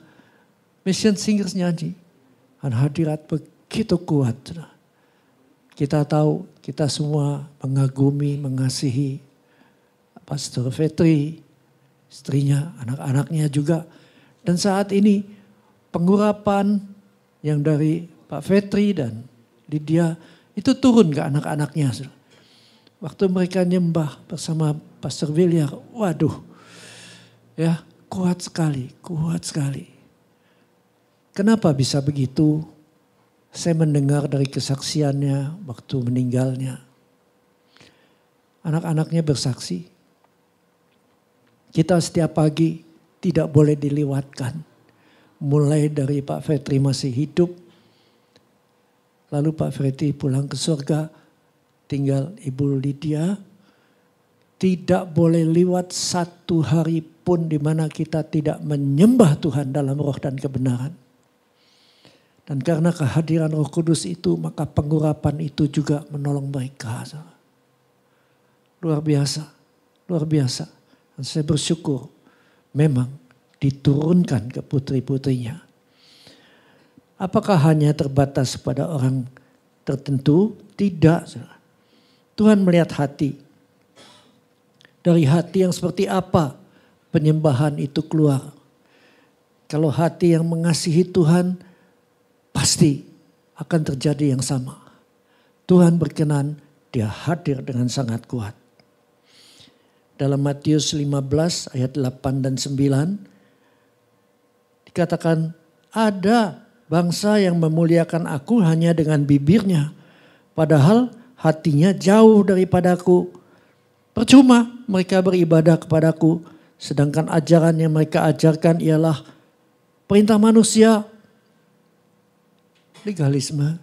Mission Singers nyanyi. Dan hadirat begitu kuat. Saudara. Kita tahu, kita semua mengagumi, mengasihi Pastor Fetri, istrinya, anak-anaknya juga. Dan saat ini pengurapan yang dari Pak Fetri dan Lydia itu turun ke anak-anaknya. Waktu mereka nyembah bersama Pastor William, waduh Ya, kuat sekali, kuat sekali. Kenapa bisa begitu? Saya mendengar dari kesaksiannya waktu meninggalnya. Anak-anaknya bersaksi. Kita setiap pagi tidak boleh dilewatkan. Mulai dari Pak Fetri masih hidup. Lalu Pak Fetri pulang ke surga. Tinggal Ibu Lydia. Tidak boleh lewat satu hari pun di mana kita tidak menyembah Tuhan dalam roh dan kebenaran. Dan karena kehadiran Roh Kudus itu, maka pengurapan itu juga menolong mereka. Luar biasa, luar biasa. Dan saya bersyukur memang diturunkan ke putri-putrinya. Apakah hanya terbatas pada orang tertentu? Tidak. Tuhan melihat hati. Dari hati yang seperti apa penyembahan itu keluar. Kalau hati yang mengasihi Tuhan, pasti akan terjadi yang sama. Tuhan berkenan, dia hadir dengan sangat kuat. Dalam Matius 15 ayat 8 dan 9 dikatakan, ada bangsa yang memuliakan aku hanya dengan bibirnya, padahal hatinya jauh daripadaku. Percuma mereka beribadah kepadaku, sedangkan ajaran yang mereka ajarkan ialah perintah manusia. Legalisme.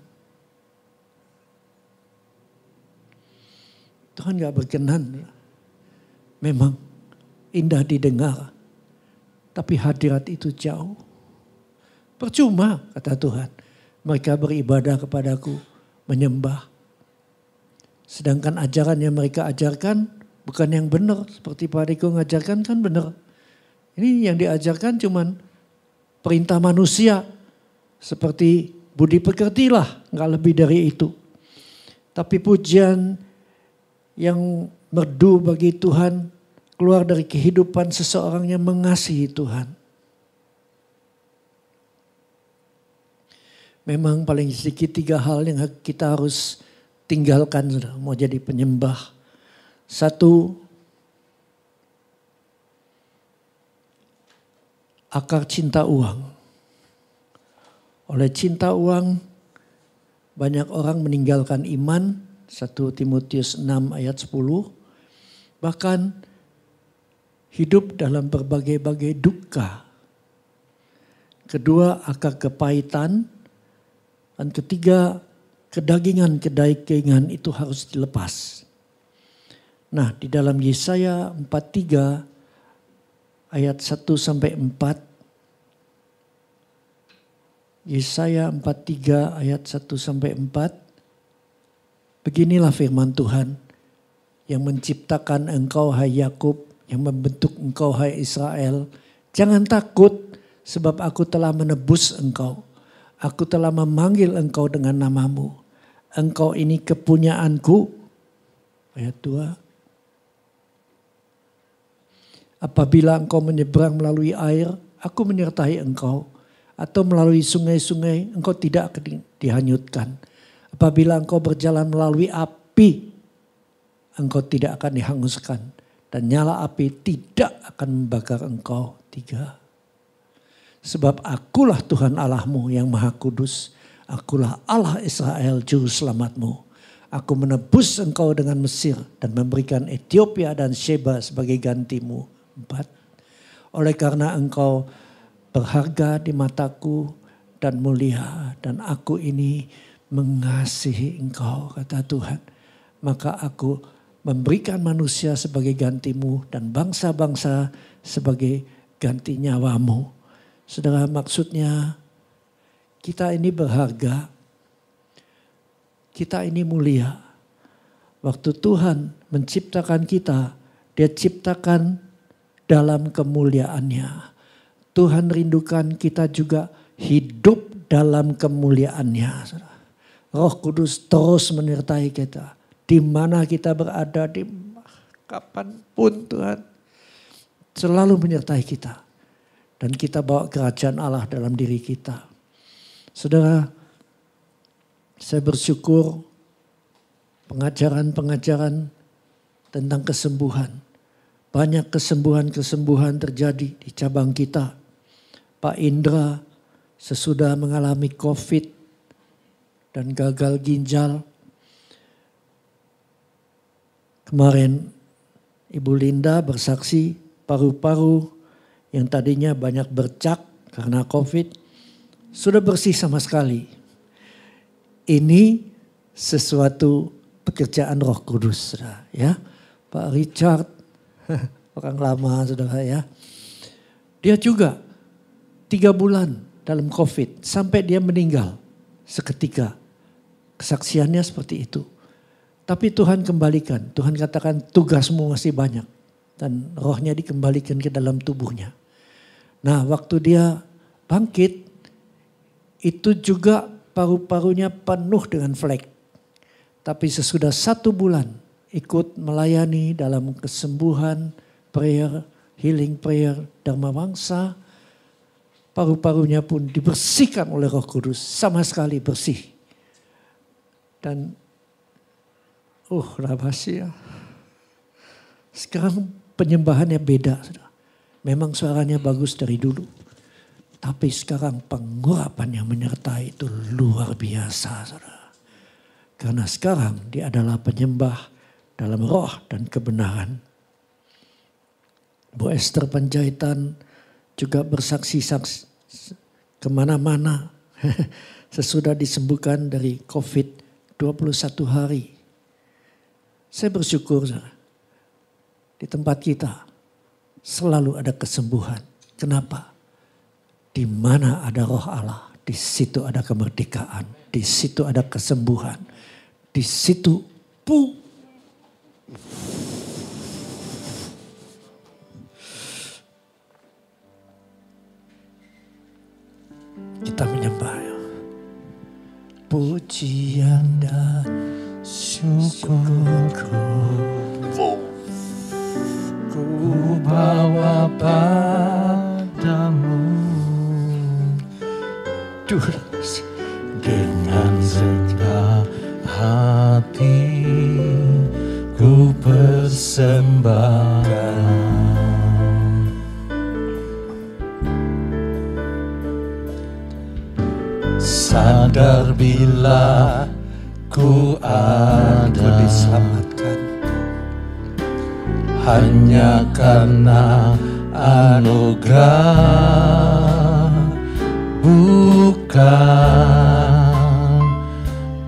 Tuhan gak berkenan. Memang indah didengar. Tapi hadirat itu jauh. Percuma kata Tuhan. Mereka beribadah kepadaku, menyembah. Sedangkan ajaran yang mereka ajarkan bukan yang benar. Seperti Pak Riko ngajarkan kan benar. Ini yang diajarkan cuman perintah manusia. Seperti budi pekertilah, gak lebih dari itu. Tapi pujian yang merdu bagi Tuhan keluar dari kehidupan seseorang yang mengasihi Tuhan. Memang paling sedikit 3 hal yang kita harus tinggalkan mau jadi penyembah. 1, akar cinta uang. Oleh cinta uang banyak orang meninggalkan iman. 1 Timotius 6 ayat 10. Bahkan hidup dalam berbagai-bagai duka. Kedua, akar kepahitan. Dan ketiga, kedagingan itu harus dilepas. Nah, di dalam Yesaya 43 ayat 1 sampai 4. Yesaya 43 ayat 1 sampai 4. Beginilah firman Tuhan yang menciptakan engkau hai Yakub, yang membentuk engkau hai Israel. Jangan takut sebab aku telah menebus engkau. Aku telah memanggil engkau dengan namamu. Engkau ini kepunyaanku. Ayat 2. Apabila engkau menyeberang melalui air, aku menyertai engkau. Atau melalui sungai-sungai, engkau tidak akan dihanyutkan. Apabila engkau berjalan melalui api, engkau tidak akan dihanguskan. Dan nyala api tidak akan membakar engkau. 3. Sebab akulah Tuhan Allahmu yang maha kudus. Akulah Allah Israel juru selamatmu. Aku menebus engkau dengan Mesir dan memberikan Ethiopia dan Sheba sebagai gantimu. 4. Oleh karena engkau berharga di mataku dan mulia. Dan aku ini mengasihi engkau kata Tuhan. Maka aku memberikan manusia sebagai gantimu dan bangsa-bangsa sebagai ganti nyawamu. Saudara, maksudnya kita ini berharga, kita ini mulia. Waktu Tuhan menciptakan kita, dia ciptakan dalam kemuliaannya. Tuhan rindukan kita juga hidup dalam kemuliaannya. Roh Kudus terus menyertai kita. Di mana kita berada, di kapanpun Tuhan selalu menyertai kita. Dan kita bawa kerajaan Allah dalam diri kita. Saudara, saya bersyukur pengajaran-pengajaran tentang kesembuhan banyak kesembuhan-kesembuhan terjadi di cabang kita. Pak Indra sesudah mengalami COVID dan gagal ginjal. Kemarin Ibu Linda bersaksi paru-paru yang tadinya banyak bercak karena COVID sudah bersih sama sekali. Ini sesuatu pekerjaan Roh Kudus, saudara, ya. Pak Richard, orang lama, saudara, ya. Dia juga 3 bulan dalam COVID sampai dia meninggal seketika. Kesaksiannya seperti itu. Tapi Tuhan kembalikan. Tuhan katakan tugasmu masih banyak. Dan rohnya dikembalikan ke dalam tubuhnya. Nah, waktu dia bangkit, itu juga paru-parunya penuh dengan flek. Tapi sesudah 1 bulan ikut melayani dalam kesembuhan, prayer, healing prayer, Dharma Wangsa, paru-parunya pun dibersihkan oleh Roh Kudus, sama sekali bersih. Dan rahasia. Sekarang penyembahannya beda. Memang suaranya bagus dari dulu. Tapi sekarang pengurapan yang menyertai itu luar biasa, saudara. Karena sekarang dia adalah penyembah dalam roh dan kebenaran. Bu Esther Panjaitan juga bersaksi kemana-mana. Sesudah disembuhkan dari COVID 21 hari. Saya bersyukur, saudara. Di tempat kita selalu ada kesembuhan. Kenapa? Di mana ada roh Allah, di situ ada kemerdekaan, di situ ada kesembuhan, di situ kita menyembah. Pujian dan syukurku ku bawa padamu dengan segenap hati ku persembahkan. Sadar bila ku ada diselamatkan hanya karena anugerah, bukan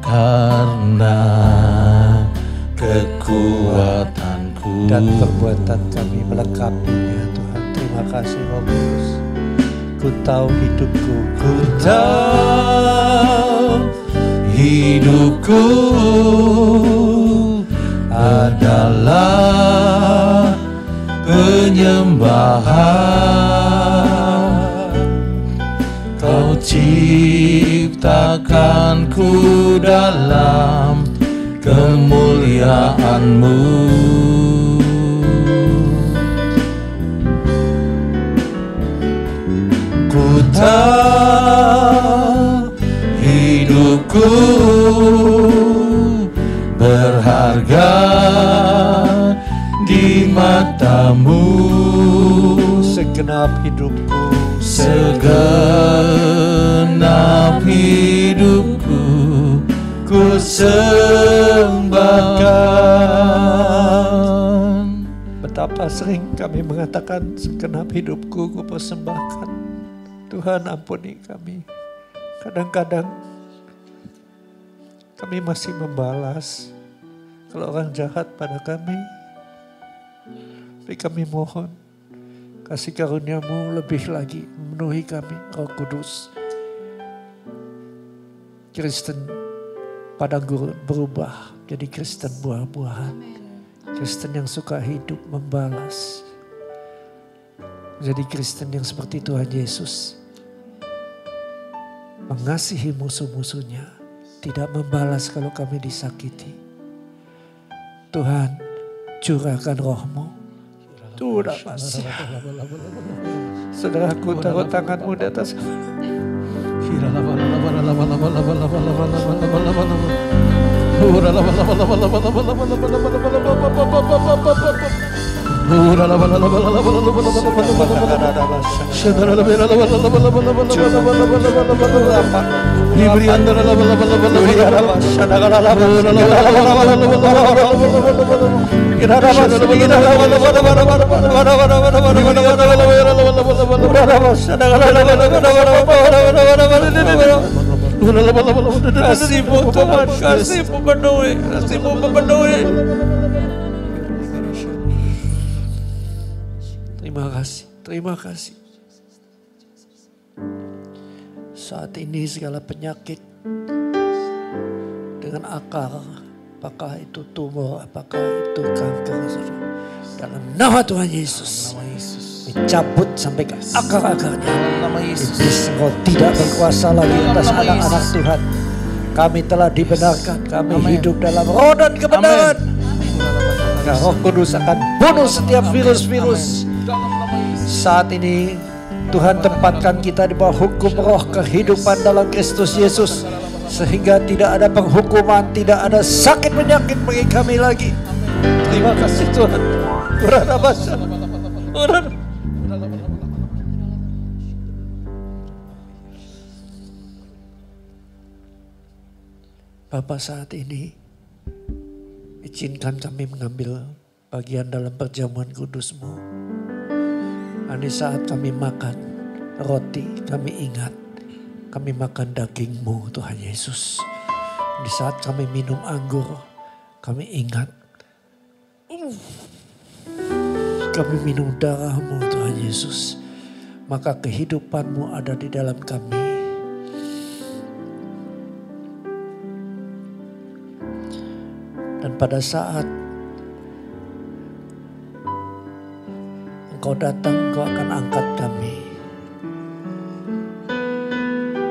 karena kekuatanku dan perbuatan kami melengkapinya. Tuhan, terima kasih Roh Kudus. Ku tahu hidupku, ku tahu hidupku adalah penyembahan. Kau ciptakanku dalam kemuliaan-Mu. Ku tahu hidupku berharga di mata-Mu. segenap hidupku, segenap hidupku ku sembahkan. betapa sering kami mengatakan segenap hidupku ku persembahkan. Tuhan, ampuni kami. Kadang-kadang kami masih membalas kalau orang jahat pada kami. Tapi kami mohon kasih karunia-Mu lebih lagi memenuhi kami, Roh Kudus. Kristen padang gurun berubah jadi Kristen buah-buahan. Kristen yang suka hidup membalas. Jadi Kristen yang seperti Tuhan Yesus. Mengasihi musuh-musuhnya. Tidak membalas kalau kami disakiti. Tuhan, curahkan Roh-Mu. Sudah pasti. Saudaraku, taruh tanganmu di atas. Kasih-Mu Tuhan, kasih-Mu penuhi, kasih-Mu memenuhi. Terima kasih. Saat ini segala penyakit dengan akar, apakah itu tumor, apakah itu kanker, dalam nama Tuhan Yesus, dicabut sampai ke akar-akarnya. Iblis, Engkau tidak berkuasa lagi atas anak-anak Tuhan. Kami telah dibenarkan, kami hidup dalam roh dan kebenaran. Roh Kudus akan bunuh setiap virus-virus. Saat ini Tuhan tempatkan kita di bawah hukum roh kehidupan dalam Kristus Yesus. Sehingga tidak ada penghukuman, tidak ada sakit penyakit bagi kami lagi. Terima kasih Tuhan. Bapa, saat ini izinkan kami mengambil bagian dalam perjamuan kudus-Mu. Di saat kami makan roti, kami ingat kami makan daging-Mu Tuhan Yesus. Di saat kami minum anggur, kami ingat kami minum darah-Mu Tuhan Yesus. Maka kehidupan-Mu ada di dalam kami. Dan pada saat Engkau datang, Engkau akan angkat kami.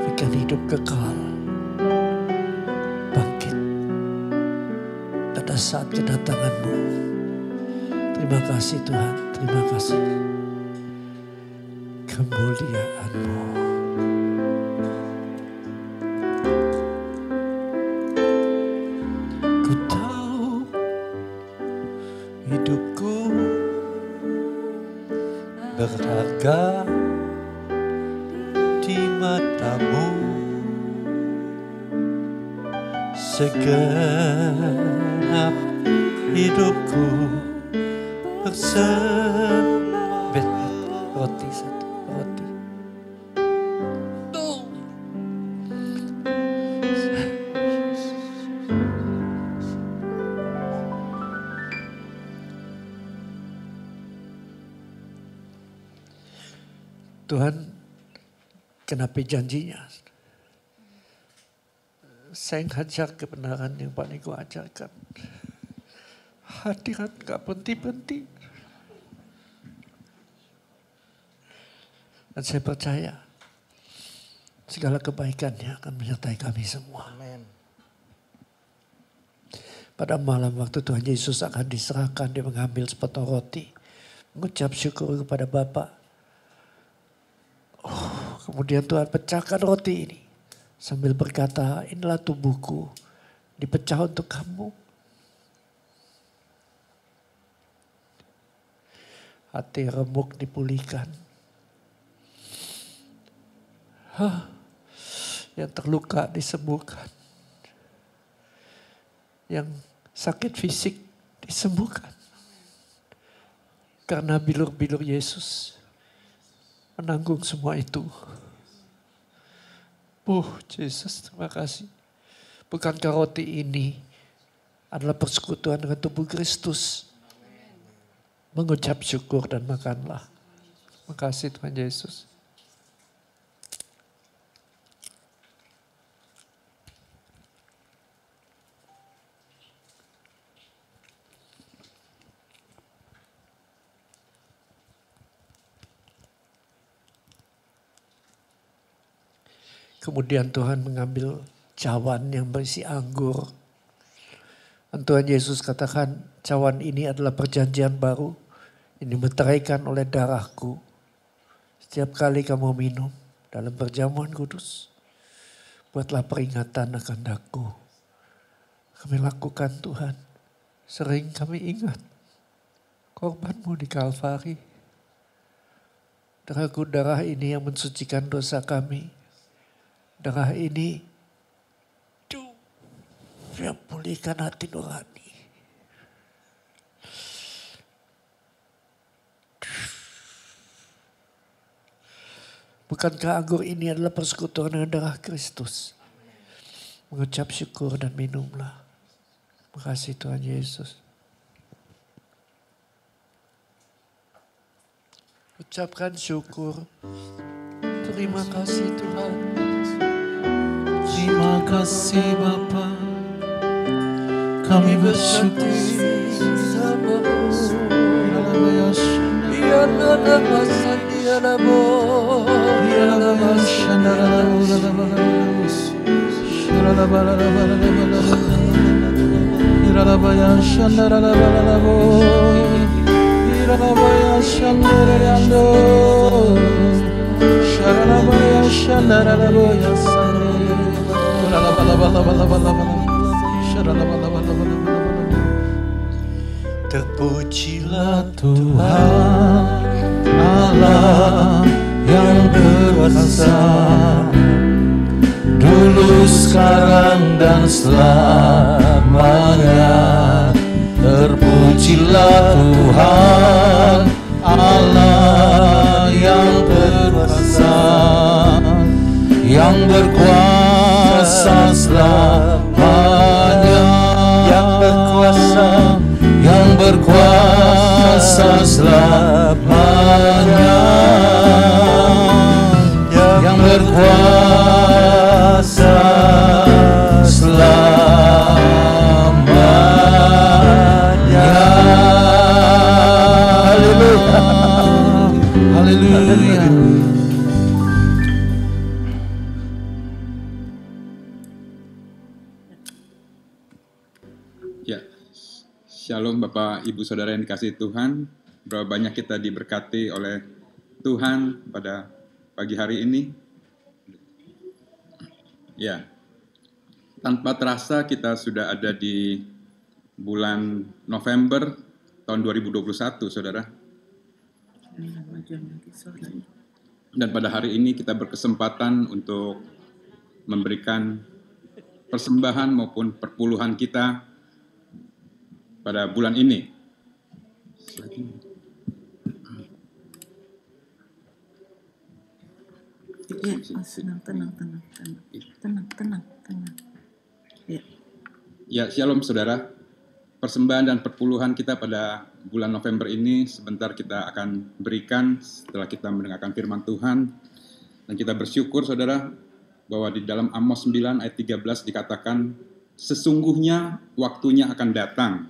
Berikan hidup kekal, bangkit pada saat kedatangan-Mu. Terima kasih Tuhan, terima kasih. Kemuliaan-Mu. Ku tahu hidupku berharga di mata-Mu, segenap hidupku bersembah. Roti satu, roti. Tuhan genapi janjinya. Saya ngajak kebenaran yang Pak Niko ajarkan. Hadirat gak berhenti-berhenti. Dan saya percaya segala kebaikannya akan menyertai kami semua. Amin. Pada malam waktu Tuhan Yesus akan diserahkan, dia mengambil sepotong roti. Mengucap syukur kepada Bapa. Kemudian Tuhan pecahkan roti ini. Sambil berkata, inilah tubuhku dipecah untuk kamu. Hati remuk dipulihkan. Yang terluka disembuhkan. Yang sakit fisik disembuhkan. Karena bilur-bilur Yesus menanggung semua itu. Yesus, terima kasih. Bukankah roti ini adalah persekutuan dengan tubuh Kristus? Mengucap syukur dan makanlah. Terima kasih Tuhan Yesus. Kemudian Tuhan mengambil cawan yang berisi anggur. Dan Tuhan Yesus katakan, cawan ini adalah perjanjian baru. Ini meteraikan oleh darahku. Setiap kali kamu minum dalam perjamuan kudus, buatlah peringatan akan daku. Kami lakukan Tuhan, sering kami ingat korban-Mu di Kalvari. Darah ini yang mensucikan dosa kami. Darah ini yang pulihkan hati nurani. Bukankah anggur ini adalah persekutuan dengan darah Kristus? Mengucap syukur dan minumlah. Terima kasih Tuhan Yesus. Ucapkan syukur. Terima kasih Tuhan. Terima kasih Bapa. Kami bersyukur. Terpujilah Tuhan Allah yang berkuasa, dulu, sekarang, dan selamanya. Terpujilah Tuhan Allah yang berkuasa, yang berkuasa selamanya, yang berkuasa selamanya, yang berkuasa selamanya. Haleluya. Haleluya. Ya, Shalom Bapak Ibu Saudara yang dikasihi Tuhan. Berapa banyak kita diberkati oleh Tuhan pada pagi hari ini. Ya, tanpa terasa kita sudah ada di bulan November tahun 2021, Saudara. Dan pada hari ini kita berkesempatan untuk memberikan persembahan maupun perpuluhan kita pada bulan ini. Ya, tenang. Ya. Ya, shalom saudara. Persembahan dan perpuluhan kita pada bulan November ini sebentar kita akan berikan setelah kita mendengarkan firman Tuhan. Dan kita bersyukur saudara bahwa di dalam Amos 9 ayat 13 dikatakan, sesungguhnya waktunya akan datang.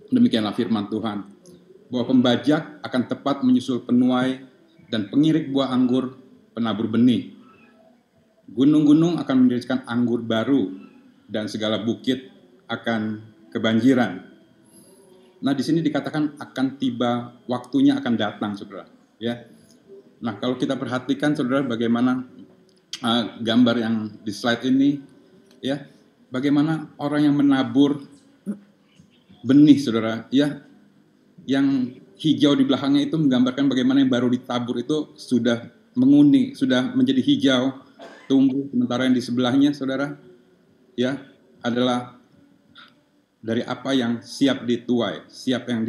Demikianlah firman Tuhan, bahwa pembajak akan tepat menyusul penuai dan pengirik buah anggur penabur benih. Gunung-gunung akan mendirikan anggur baru dan segala bukit akan kebanjiran. Nah, di sini dikatakan akan tiba, waktunya akan datang, saudara. Ya. Nah, kalau kita perhatikan, saudara, bagaimana gambar yang di slide ini, ya, bagaimana orang yang menabur benih, saudara, ya, yang hijau di belakangnya itu menggambarkan bagaimana yang baru ditabur itu sudah menguning, sudah menjadi hijau, tumbuh, sementara yang di sebelahnya, saudara, ya, adalah dari apa yang siap dituai, siap yang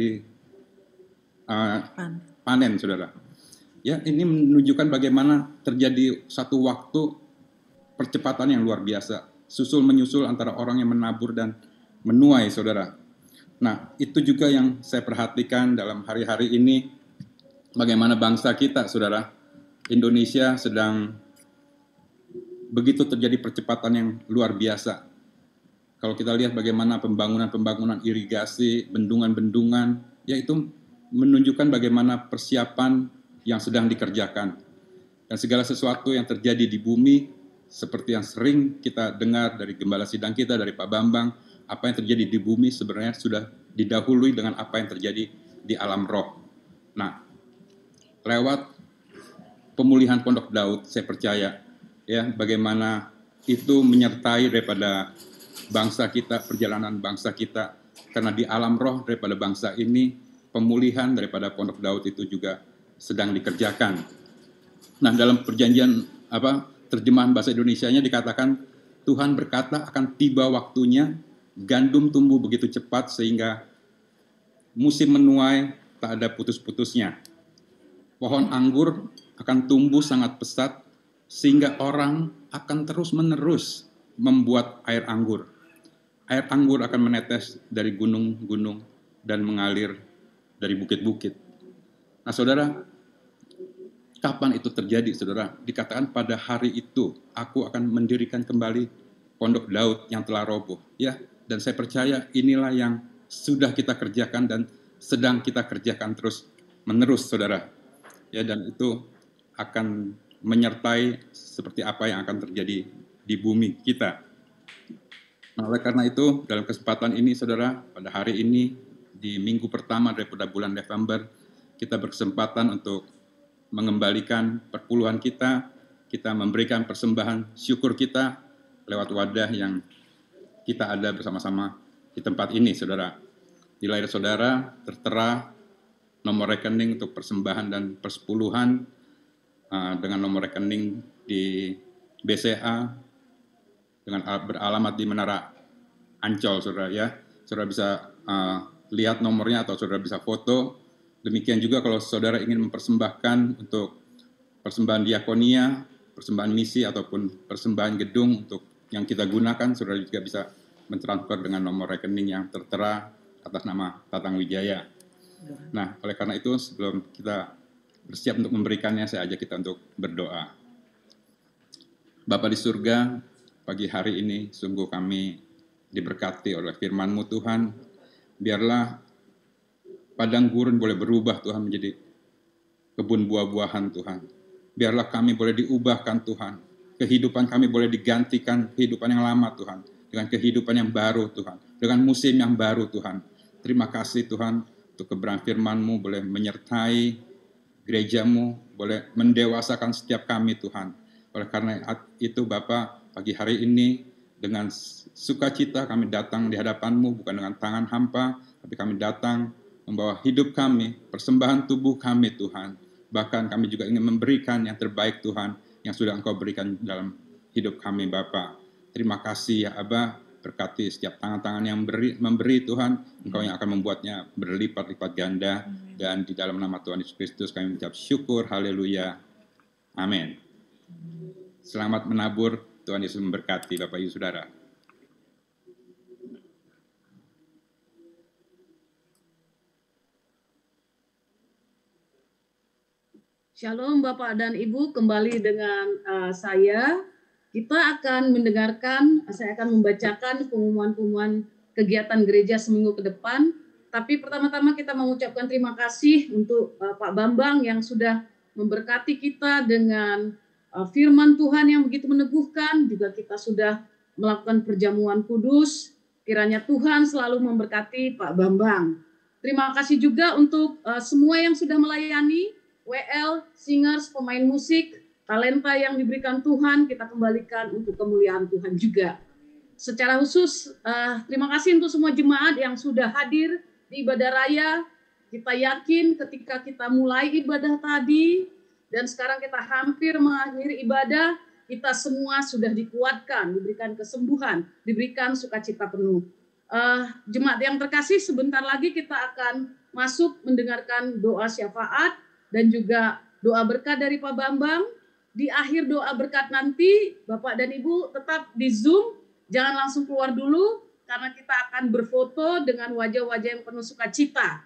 dipanen, saudara. Ya, ini menunjukkan bagaimana terjadi satu waktu percepatan yang luar biasa, susul menyusul antara orang yang menabur dan menuai, saudara. Nah, itu juga yang saya perhatikan dalam hari-hari ini, bagaimana bangsa kita, saudara, Indonesia sedang begitu terjadi percepatan yang luar biasa. Kalau kita lihat bagaimana pembangunan irigasi, bendungan-bendungan, yaitu menunjukkan bagaimana persiapan yang sedang dikerjakan. Dan segala sesuatu yang terjadi di bumi, seperti yang sering kita dengar dari gembala sidang kita, dari Pak Bambang, apa yang terjadi di bumi sebenarnya sudah didahului dengan apa yang terjadi di alam roh. Nah, lewat pemulihan Pondok Daud, saya percaya, ya, bagaimana itu menyertai daripada bangsa kita, perjalanan bangsa kita, karena di alam roh daripada bangsa ini pemulihan daripada Pondok Daud itu juga sedang dikerjakan. Nah, dalam perjanjian terjemahan bahasa Indonesianya dikatakan Tuhan berkata akan tiba waktunya gandum tumbuh begitu cepat sehingga musim menuai tak ada putus-putusnya. Pohon anggur akan tumbuh sangat pesat sehingga orang akan terus-menerus membuat air anggur. Air anggur akan menetes dari gunung-gunung dan mengalir dari bukit-bukit. Nah, saudara, kapan itu terjadi, saudara? Dikatakan pada hari itu aku akan mendirikan kembali Pondok Daud yang telah roboh. Ya, dan saya percaya inilah yang sudah kita kerjakan dan sedang kita kerjakan terus menerus, saudara. Ya, dan itu akan menyertai seperti apa yang akan terjadi di bumi kita. Nah, oleh karena itu, dalam kesempatan ini, saudara, pada hari ini, di minggu pertama daripada bulan November, kita berkesempatan untuk mengembalikan perpuluhan kita memberikan persembahan syukur kita lewat wadah yang kita ada bersama-sama di tempat ini, saudara. Di layar saudara tertera nomor rekening untuk persembahan dan persepuluhan dengan nomor rekening di BCA dengan beralamat di Menara Ancol, saudara ya. Saudara bisa lihat nomornya atau saudara bisa foto. Demikian juga kalau saudara ingin mempersembahkan untuk persembahan diakonia, persembahan misi ataupun persembahan gedung untuk yang kita gunakan, saudara juga bisa mentransfer dengan nomor rekening yang tertera atas nama Tatang Wijaya. Nah, oleh karena itu sebelum kita bersiap untuk memberikannya, saya ajak kita untuk berdoa. Bapa di surga, pagi hari ini sungguh kami diberkati oleh firman-Mu Tuhan. Biarlah padang gurun boleh berubah Tuhan menjadi kebun buah-buahan Tuhan. Biarlah kami boleh diubahkan Tuhan. Kehidupan kami boleh digantikan kehidupan yang lama Tuhan. Dengan kehidupan yang baru Tuhan. Dengan musim yang baru Tuhan. Terima kasih Tuhan untuk kebenaran firman-Mu boleh menyertai gereja-Mu, boleh mendewasakan setiap kami Tuhan. Oleh karena itu Bapa, pagi hari ini dengan sukacita kami datang di hadapan-Mu bukan dengan tangan hampa, tapi kami datang membawa hidup kami, persembahan tubuh kami Tuhan. Bahkan kami juga ingin memberikan yang terbaik Tuhan, yang sudah Engkau berikan dalam hidup kami Bapa. Terima kasih ya Abah, berkati setiap tangan-tangan yang memberi Tuhan, Engkau yang akan membuatnya berlipat-lipat ganda. Dan di dalam nama Tuhan Yesus Kristus kami mengucap syukur, haleluya, amin. Selamat menabur, Tuhan Yesus memberkati Bapak Ibu Saudara. Shalom Bapak dan Ibu, kembali dengan saya. Kita akan mendengarkan, saya akan membacakan pengumuman-pengumuman kegiatan gereja seminggu ke depan. Tapi pertama-tama kita mengucapkan terima kasih untuk Pak Bambang yang sudah memberkati kita dengan firman Tuhan yang begitu meneguhkan. Juga kita sudah melakukan perjamuan kudus. Kiranya Tuhan selalu memberkati Pak Bambang. Terima kasih juga untuk semua yang sudah melayani, WL, singers, pemain musik, talenta yang diberikan Tuhan, kita kembalikan untuk kemuliaan Tuhan juga. Secara khusus, terima kasih untuk semua jemaat yang sudah hadir di ibadah raya. Kita yakin ketika kita mulai ibadah tadi, dan sekarang kita hampir mengakhiri ibadah, kita semua sudah dikuatkan, diberikan kesembuhan, diberikan sukacita penuh. Jemaat yang terkasih, sebentar lagi kita akan masuk mendengarkan doa syafaat, dan juga doa berkat dari Pak Bambang. Di akhir doa berkat nanti, Bapak dan Ibu tetap di Zoom, jangan langsung keluar dulu, karena kita akan berfoto dengan wajah-wajah yang penuh sukacita.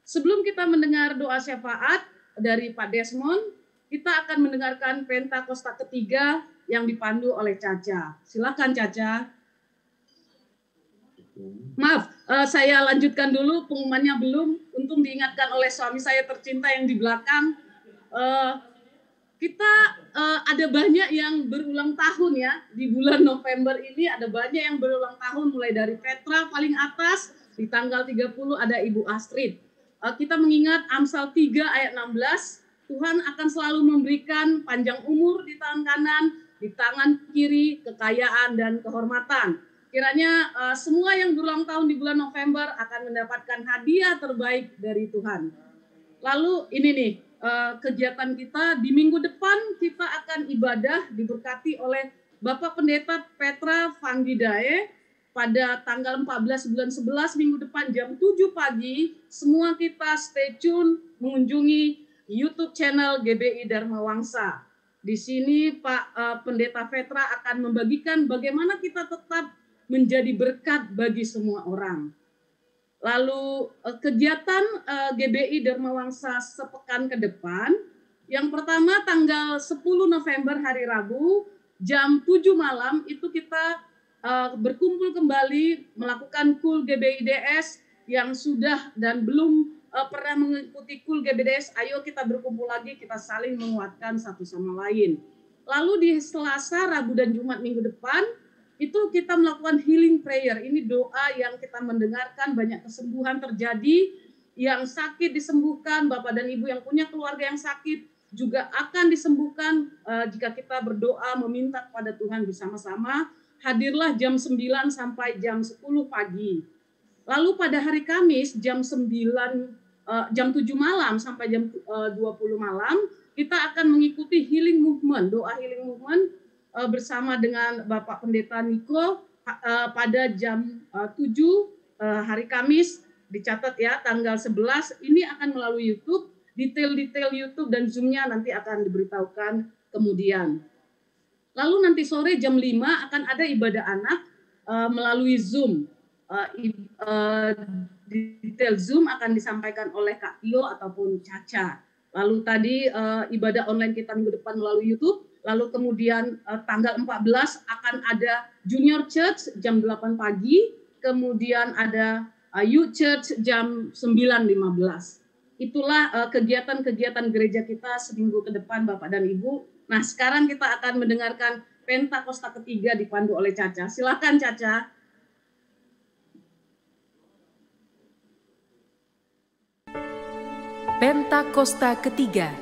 Sebelum kita mendengar doa syafaat dari Pak Desmond, kita akan mendengarkan Pentakosta ketiga yang dipandu oleh Caca. Silakan Caca. Maaf, saya lanjutkan dulu, pengumumannya belum. Untung diingatkan oleh suami saya tercinta yang di belakang. Kita ada banyak yang berulang tahun ya. Di bulan November ini ada banyak yang berulang tahun. Mulai dari Petra paling atas, di tanggal 30 ada Ibu Astrid. Kita mengingat Amsal 3 ayat 16, Tuhan akan selalu memberikan panjang umur di tangan kanan, di tangan kiri, kekayaan dan kehormatan. Kiranya semua yang berulang tahun di bulan November akan mendapatkan hadiah terbaik dari Tuhan. Lalu ini nih, kegiatan kita di minggu depan kita akan ibadah diberkati oleh Bapak Pendeta Petra Vanggidae pada tanggal 14 bulan 11 minggu depan jam 7 pagi. Semua kita stay tune mengunjungi YouTube channel GBI Dharma Wangsa. Di sini Pak Pendeta Petra akan membagikan bagaimana kita tetap menjadi berkat bagi semua orang. Lalu kegiatan GBI Dharma Wangsa sepekan ke depan, yang pertama tanggal 10 November hari Rabu, jam 7 malam itu kita berkumpul kembali melakukan KUL GBIDS yang sudah dan belum pernah mengikuti KUL GBIDS, ayo kita berkumpul lagi, kita saling menguatkan satu sama lain. Lalu di Selasa, Rabu, dan Jumat minggu depan, itu kita melakukan healing prayer. Ini doa yang kita mendengarkan banyak kesembuhan terjadi, yang sakit disembuhkan, Bapak dan Ibu yang punya keluarga yang sakit juga akan disembuhkan jika kita berdoa meminta kepada Tuhan bersama-sama. Hadirlah jam 9 sampai jam 10 pagi. Lalu pada hari Kamis jam 7 malam sampai jam 20 malam kita akan mengikuti healing movement, doa healing movement bersama dengan Bapak Pendeta Niko pada jam 7 hari Kamis. Dicatat ya, tanggal 11 ini akan melalui YouTube. Detail-detail YouTube dan Zoom-nya nanti akan diberitahukan kemudian. Lalu nanti sore jam 5 akan ada ibadah anak melalui Zoom. Detail Zoom akan disampaikan oleh Kak Tio ataupun Caca. Lalu tadi ibadah online kita minggu depan melalui YouTube. Lalu kemudian tanggal 14 akan ada Junior Church jam 8 pagi. Kemudian ada Youth Church jam 9.15. Itulah kegiatan-kegiatan gereja kita seminggu ke depan Bapak dan Ibu. Nah sekarang kita akan mendengarkan Pentakosta ketiga dipandu oleh Caca. Silakan Caca. Pentakosta ketiga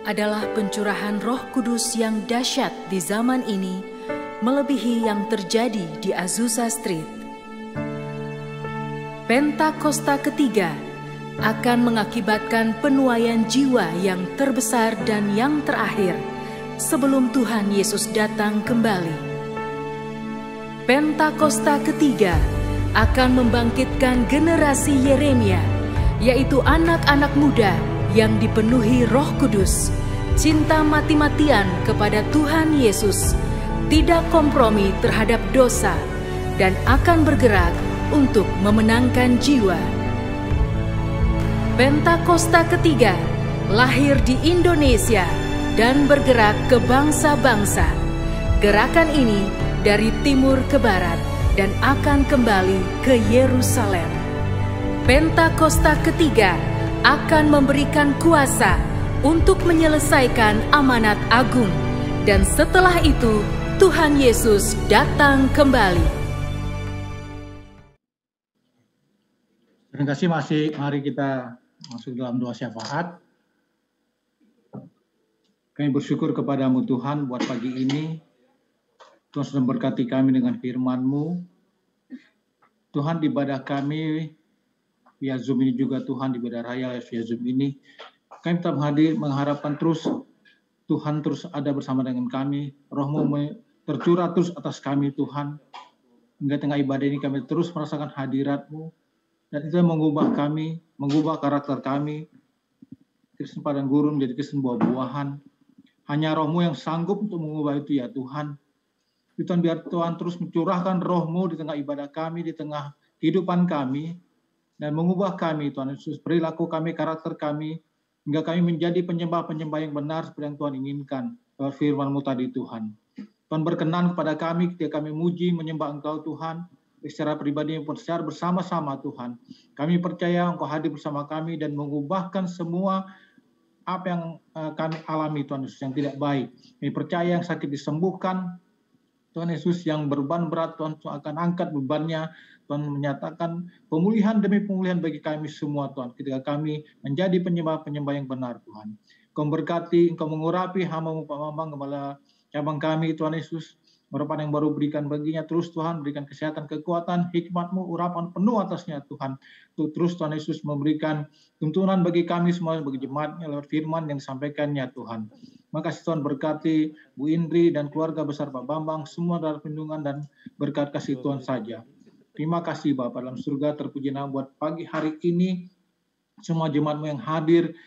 adalah pencurahan Roh Kudus yang dahsyat di zaman ini, melebihi yang terjadi di Azusa Street. Pentakosta ketiga akan mengakibatkan penuaian jiwa yang terbesar dan yang terakhir sebelum Tuhan Yesus datang kembali. Pentakosta ketiga akan membangkitkan generasi Yeremia, yaitu anak-anak muda yang dipenuhi Roh Kudus, cinta mati-matian kepada Tuhan Yesus, tidak kompromi terhadap dosa, dan akan bergerak untuk memenangkan jiwa. Pentakosta ketiga lahir di Indonesia dan bergerak ke bangsa-bangsa. Gerakan ini dari timur ke barat dan akan kembali ke Yerusalem. Pentakosta ketiga akan memberikan kuasa untuk menyelesaikan amanat agung, dan setelah itu Tuhan Yesus datang kembali. Terima kasih, mari kita masuk dalam doa syafaat. Kami bersyukur kepadamu Tuhan buat pagi ini. Tuhan sudah berkati kami dengan firman-Mu. Tuhan, di ibadah kami via Zoom ini juga Tuhan, di ibadah raya via Zoom ini, kami tetap hadir mengharapkan terus Tuhan terus ada bersama dengan kami. Roh-Mu tercurah terus atas kami Tuhan. Hingga tengah ibadah ini kami terus merasakan hadirat-Mu. Dan itu yang mengubah kami, mengubah karakter kami. Kristen padang gurun menjadi Kristen buah-buahan. Hanya Roh-Mu yang sanggup untuk mengubah itu ya Tuhan. Tuhan, biar Tuhan terus mencurahkan Roh-Mu di tengah ibadah kami, di tengah kehidupan kami. Dan mengubah kami Tuhan Yesus, perilaku kami, karakter kami. Hingga kami menjadi penyembah-penyembah yang benar seperti yang Tuhan inginkan. Lewat firman-Mu tadi Tuhan. Tuhan berkenan kepada kami ketika kami muji, menyembah Engkau Tuhan. Secara pribadi maupun secara bersama-sama Tuhan. Kami percaya Engkau hadir bersama kami dan mengubahkan semua apa yang kami alami Tuhan Yesus yang tidak baik. Kami percaya yang sakit disembuhkan. Tuhan Yesus yang beban berat Tuhan akan angkat bebannya. Tuhan menyatakan pemulihan demi pemulihan bagi kami semua Tuhan. Ketika kami menjadi penyembah-penyembah yang benar Tuhan. Engkau berkati, Engkau mengurapi hamba-Mu Pak Bambang, Gembala cabang kami Tuhan Yesus. Harapan yang baru berikan baginya, terus Tuhan berikan kesehatan, kekuatan, hikmat-Mu, urapan penuh atasnya Tuhan. Terus Tuhan Yesus memberikan tuntunan bagi kami semua, bagi jemaatnya lewat firman yang disampaikannya Tuhan. Makasih Tuhan, berkati Bu Indri dan keluarga besar Pak Bambang, semua dalam perlindungan dan berkat kasih Tuhan saja. Terima kasih Bapa dalam surga, terpuji nama buat pagi hari ini, semua jemaat-Mu yang hadir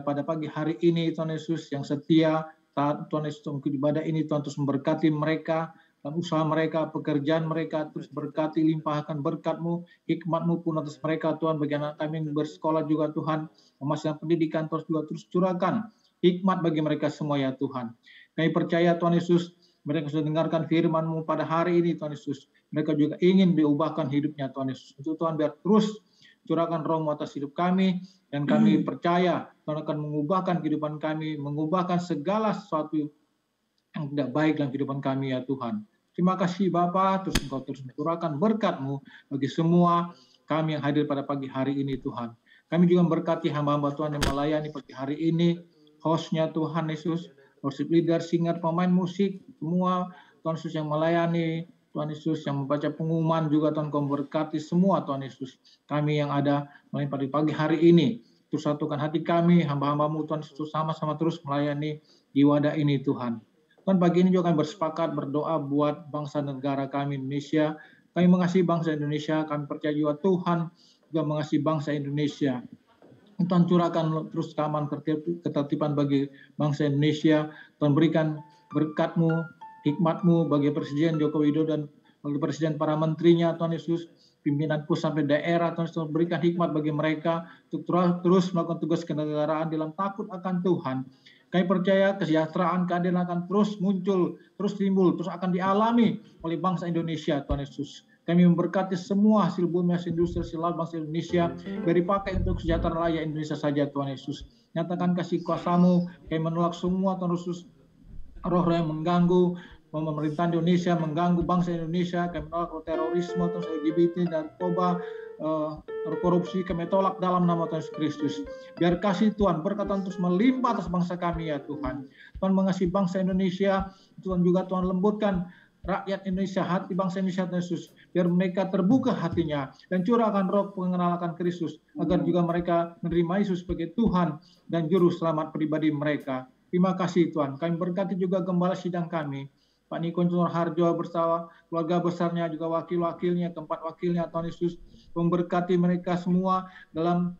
pada pagi hari ini Tuhan Yesus, yang setia Tuhan Yesus untuk ibadah ini, Tuhan terus memberkati mereka dan usaha mereka, pekerjaan mereka, terus berkati, limpahkan berkat-Mu, hikmat-Mu pun atas mereka Tuhan. Bagi anak kami yang bersekolah juga Tuhan, memasukkan pendidikan, terus juga terus curahkan hikmat bagi mereka semua ya Tuhan. Kami percaya Tuhan Yesus, mereka sudah dengarkan firman-Mu pada hari ini Tuhan Yesus, mereka juga ingin diubahkan hidupnya Tuhan Yesus. Untuk Tuhan biar terus curahkan Roh-Mu atas hidup kami, dan kami percaya Tuhan akan mengubahkan kehidupan kami, mengubahkan segala sesuatu yang tidak baik dalam kehidupan kami ya Tuhan. Terima kasih Bapa, terus Engkau terus mencurahkan berkat-Mu bagi semua kami yang hadir pada pagi hari ini Tuhan. Kami juga memberkati hamba-hamba Tuhan yang melayani pagi hari ini, hostnya Tuhan Yesus, worship leader, singer, pemain musik, semua Tuhan Yesus yang melayani, Tuhan Yesus yang membaca pengumuman juga Tuhan, Kau berkati semua Tuhan Yesus. Kami yang ada pada pagi hari ini, terus satukan hati kami, hamba-hamba-Mu Tuhan Yesus, sama-sama terus melayani di wadah ini Tuhan. Tuhan, pagi ini juga kami bersepakat berdoa buat bangsa negara kami Indonesia. Kami mengasihi bangsa Indonesia, kami percaya juga Tuhan juga mengasihi bangsa Indonesia. Tuhan curahkan terus keamanan, ketertiban bagi bangsa Indonesia. Tuhan berikan berkat-Mu, hikmat-Mu bagi Presiden Joko Widodo dan bagi Presiden para menterinya Tuhan Yesus, pimpinan pusat sampai daerah Tuhan Yesus, berikan hikmat bagi mereka untuk terus melakukan tugas kenegaraan dalam takut akan Tuhan. Kami percaya kesejahteraan, keadilan akan terus muncul, terus timbul, terus akan dialami oleh bangsa Indonesia Tuhan Yesus. Kami memberkati semua hasil bumi, hasil industri, hasil laut bangsa Indonesia, beri pakai untuk kesejahteraan rakyat Indonesia saja Tuhan Yesus. Nyatakan kasih kuasa-Mu, kami menolak semua Tuhan Yesus, roh-roh yang mengganggu pemerintahan Indonesia, mengganggu bangsa Indonesia. Kami menolak terorisme, terus LGBT, narkoba, korupsi, kami tolak dalam nama Tuhan Yesus Kristus. Biar kasih Tuhan, berkatan terus melimpah atas bangsa kami ya Tuhan. Tuhan mengasihi bangsa Indonesia, Tuhan juga Tuhan lembutkan rakyat Indonesia, hati bangsa Indonesia Tuhan Yesus, biar mereka terbuka hatinya dan curahkan roh pengenalan Kristus, agar juga mereka menerima Yesus sebagai Tuhan dan Juru Selamat pribadi mereka. Terima kasih Tuhan. Kami berkati juga gembala sidang kami, Pak Niko Harjo bersama keluarga besarnya, juga wakil-wakilnya, keempat wakilnya Tuhan Yesus, memberkati mereka semua dalam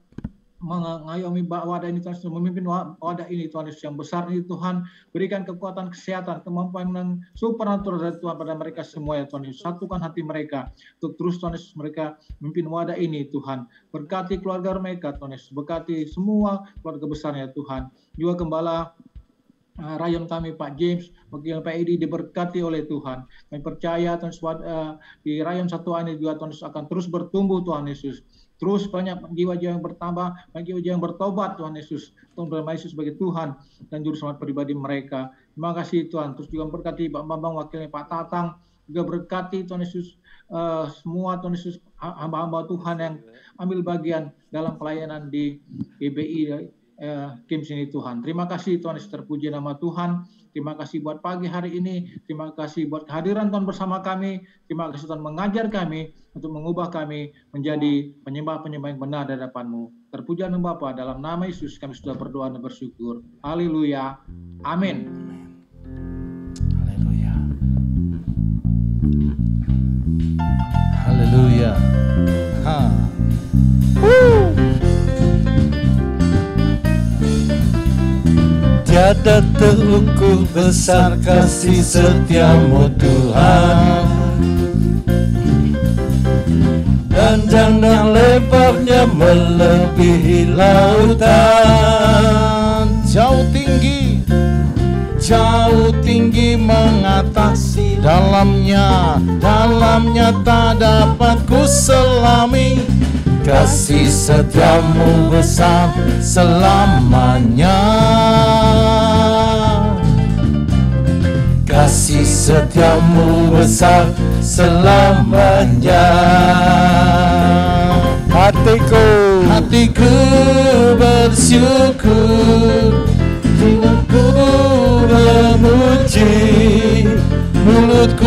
mengayomi wadah ini Tuhan Yesus, memimpin wadah ini Tuhan Yesus yang besar ini Tuhan. Berikan kekuatan, kesehatan, kemampuan yang supernatural dari Tuhan pada mereka semua ya Tuhan Yesus. Satukan hati mereka untuk terus Tuhan Yesus mereka memimpin wadah ini Tuhan. Berkati keluarga mereka Tuhan Yesus, berkati semua keluarga besarnya Tuhan. Juga gembala rayon kami Pak James, wakil Pak Edi diberkati oleh Tuhan. Kami percaya Tuhan Yesus, di rayon satu ini juga Tuhan Yesus akan terus bertumbuh Tuhan Yesus. Terus banyak jiwa-jiwa yang bertambah, banyak jiwa-jiwa yang bertobat Tuhan Yesus. Tuhan menerima Yesus sebagai Tuhan dan Juru Selamat pribadi mereka. Terima kasih Tuhan. Terus juga berkati Pak Bambang, wakilnya Pak Tatang, juga berkati Tuhan Yesus semua Tuhan Yesus, hamba-hamba Tuhan yang ambil bagian dalam pelayanan di GBI KIMS ini Tuhan. Terima kasih Tuhan Yesus, terpuji nama Tuhan. Terima kasih buat pagi hari ini. Terima kasih buat kehadiran Tuhan bersama kami. Terima kasih Tuhan mengajar kami untuk mengubah kami menjadi penyembah-penyembah yang benar di hadapan-Mu. Terpuji nama Bapa, dalam nama Yesus kami sudah berdoa dan bersyukur. Haleluya. Amin. Haleluya. Haleluya. Tiada terukur besar kasih setia-Mu Tuhan, dan jangan lebarnya melebihi lautan. Jauh tinggi mengatasi dalamnya tak dapat ku selami. Kasih setia-Mu besar selamanya, kasih setia-Mu besar selamanya. Hatiku bersyukur, jiwaku memuji, mulutku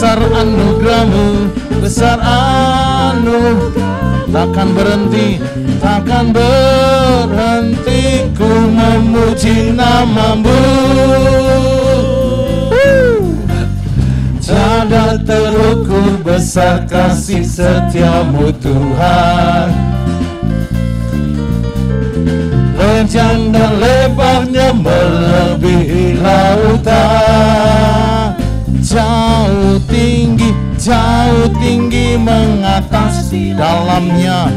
besar anugerahmu, besar takkan berhenti, takkan berhenti ku memuji namamu. Tiada terukur besar kasih setiamu Tuhan. Panjang dan lebarnya melebihi lautan. Jauh tinggi mengatasi dalamnya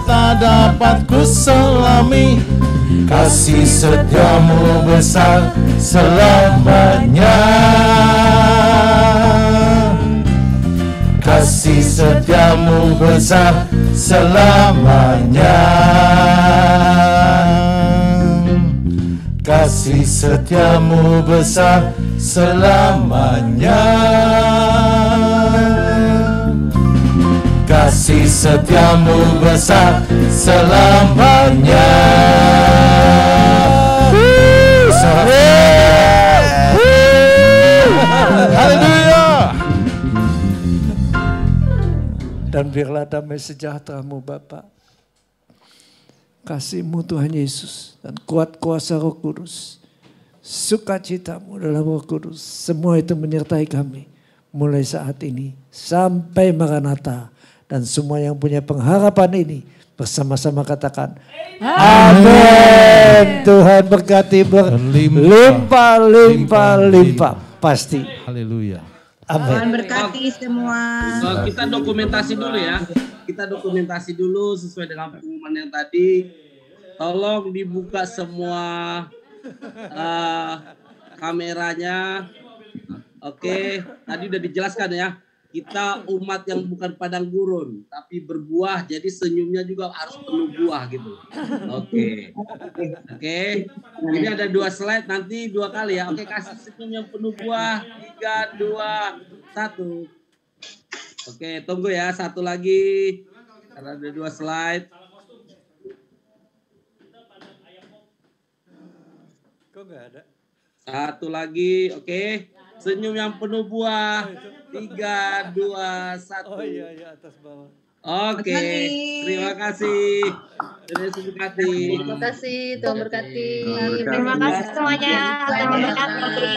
tak dapat ku selami. Kasih setiamu besar selamanya. Kasih setiamu besar selamanya. Kasih setiamu besar selamanya. Kasih setiamu besar selamanya. Haleluya. Dan biarlah damai sejahtera-Mu Bapa, kasih-Mu Tuhan Yesus, dan kuat kuasa Roh Kudus, sukacita-Mu dalam Roh Kudus, semua itu menyertai kami mulai saat ini sampai Maranatha. Dan semua yang punya pengharapan ini bersama-sama katakan amin. Tuhan berkati berlimpah-limpah pasti. Haleluya. Amin. Tuhan berkati semua. Kita dokumentasi dulu ya. Kita dokumentasi dulu sesuai dengan pengumuman yang tadi. Tolong dibuka semua kameranya. Oke, tadi udah dijelaskan ya. Kita umat yang bukan padang gurun, tapi berbuah. Jadi senyumnya juga harus penuh buah gitu. Oke. Ini ada 2 slide, nanti 2 kali ya. Oke, kasih senyum yang penuh buah. 3, 2, 1. Oke, tunggu ya. 1 lagi. Karena ada 2 slide. Kok nggak ada? 1 lagi, oke. Senyum yang penuh buah. 3, 2, 1. Oh iya, atas bawah. Oke, terima kasih. Terima kasih, Tuhan berkati. Terima kasih semuanya. Tuhan berkati.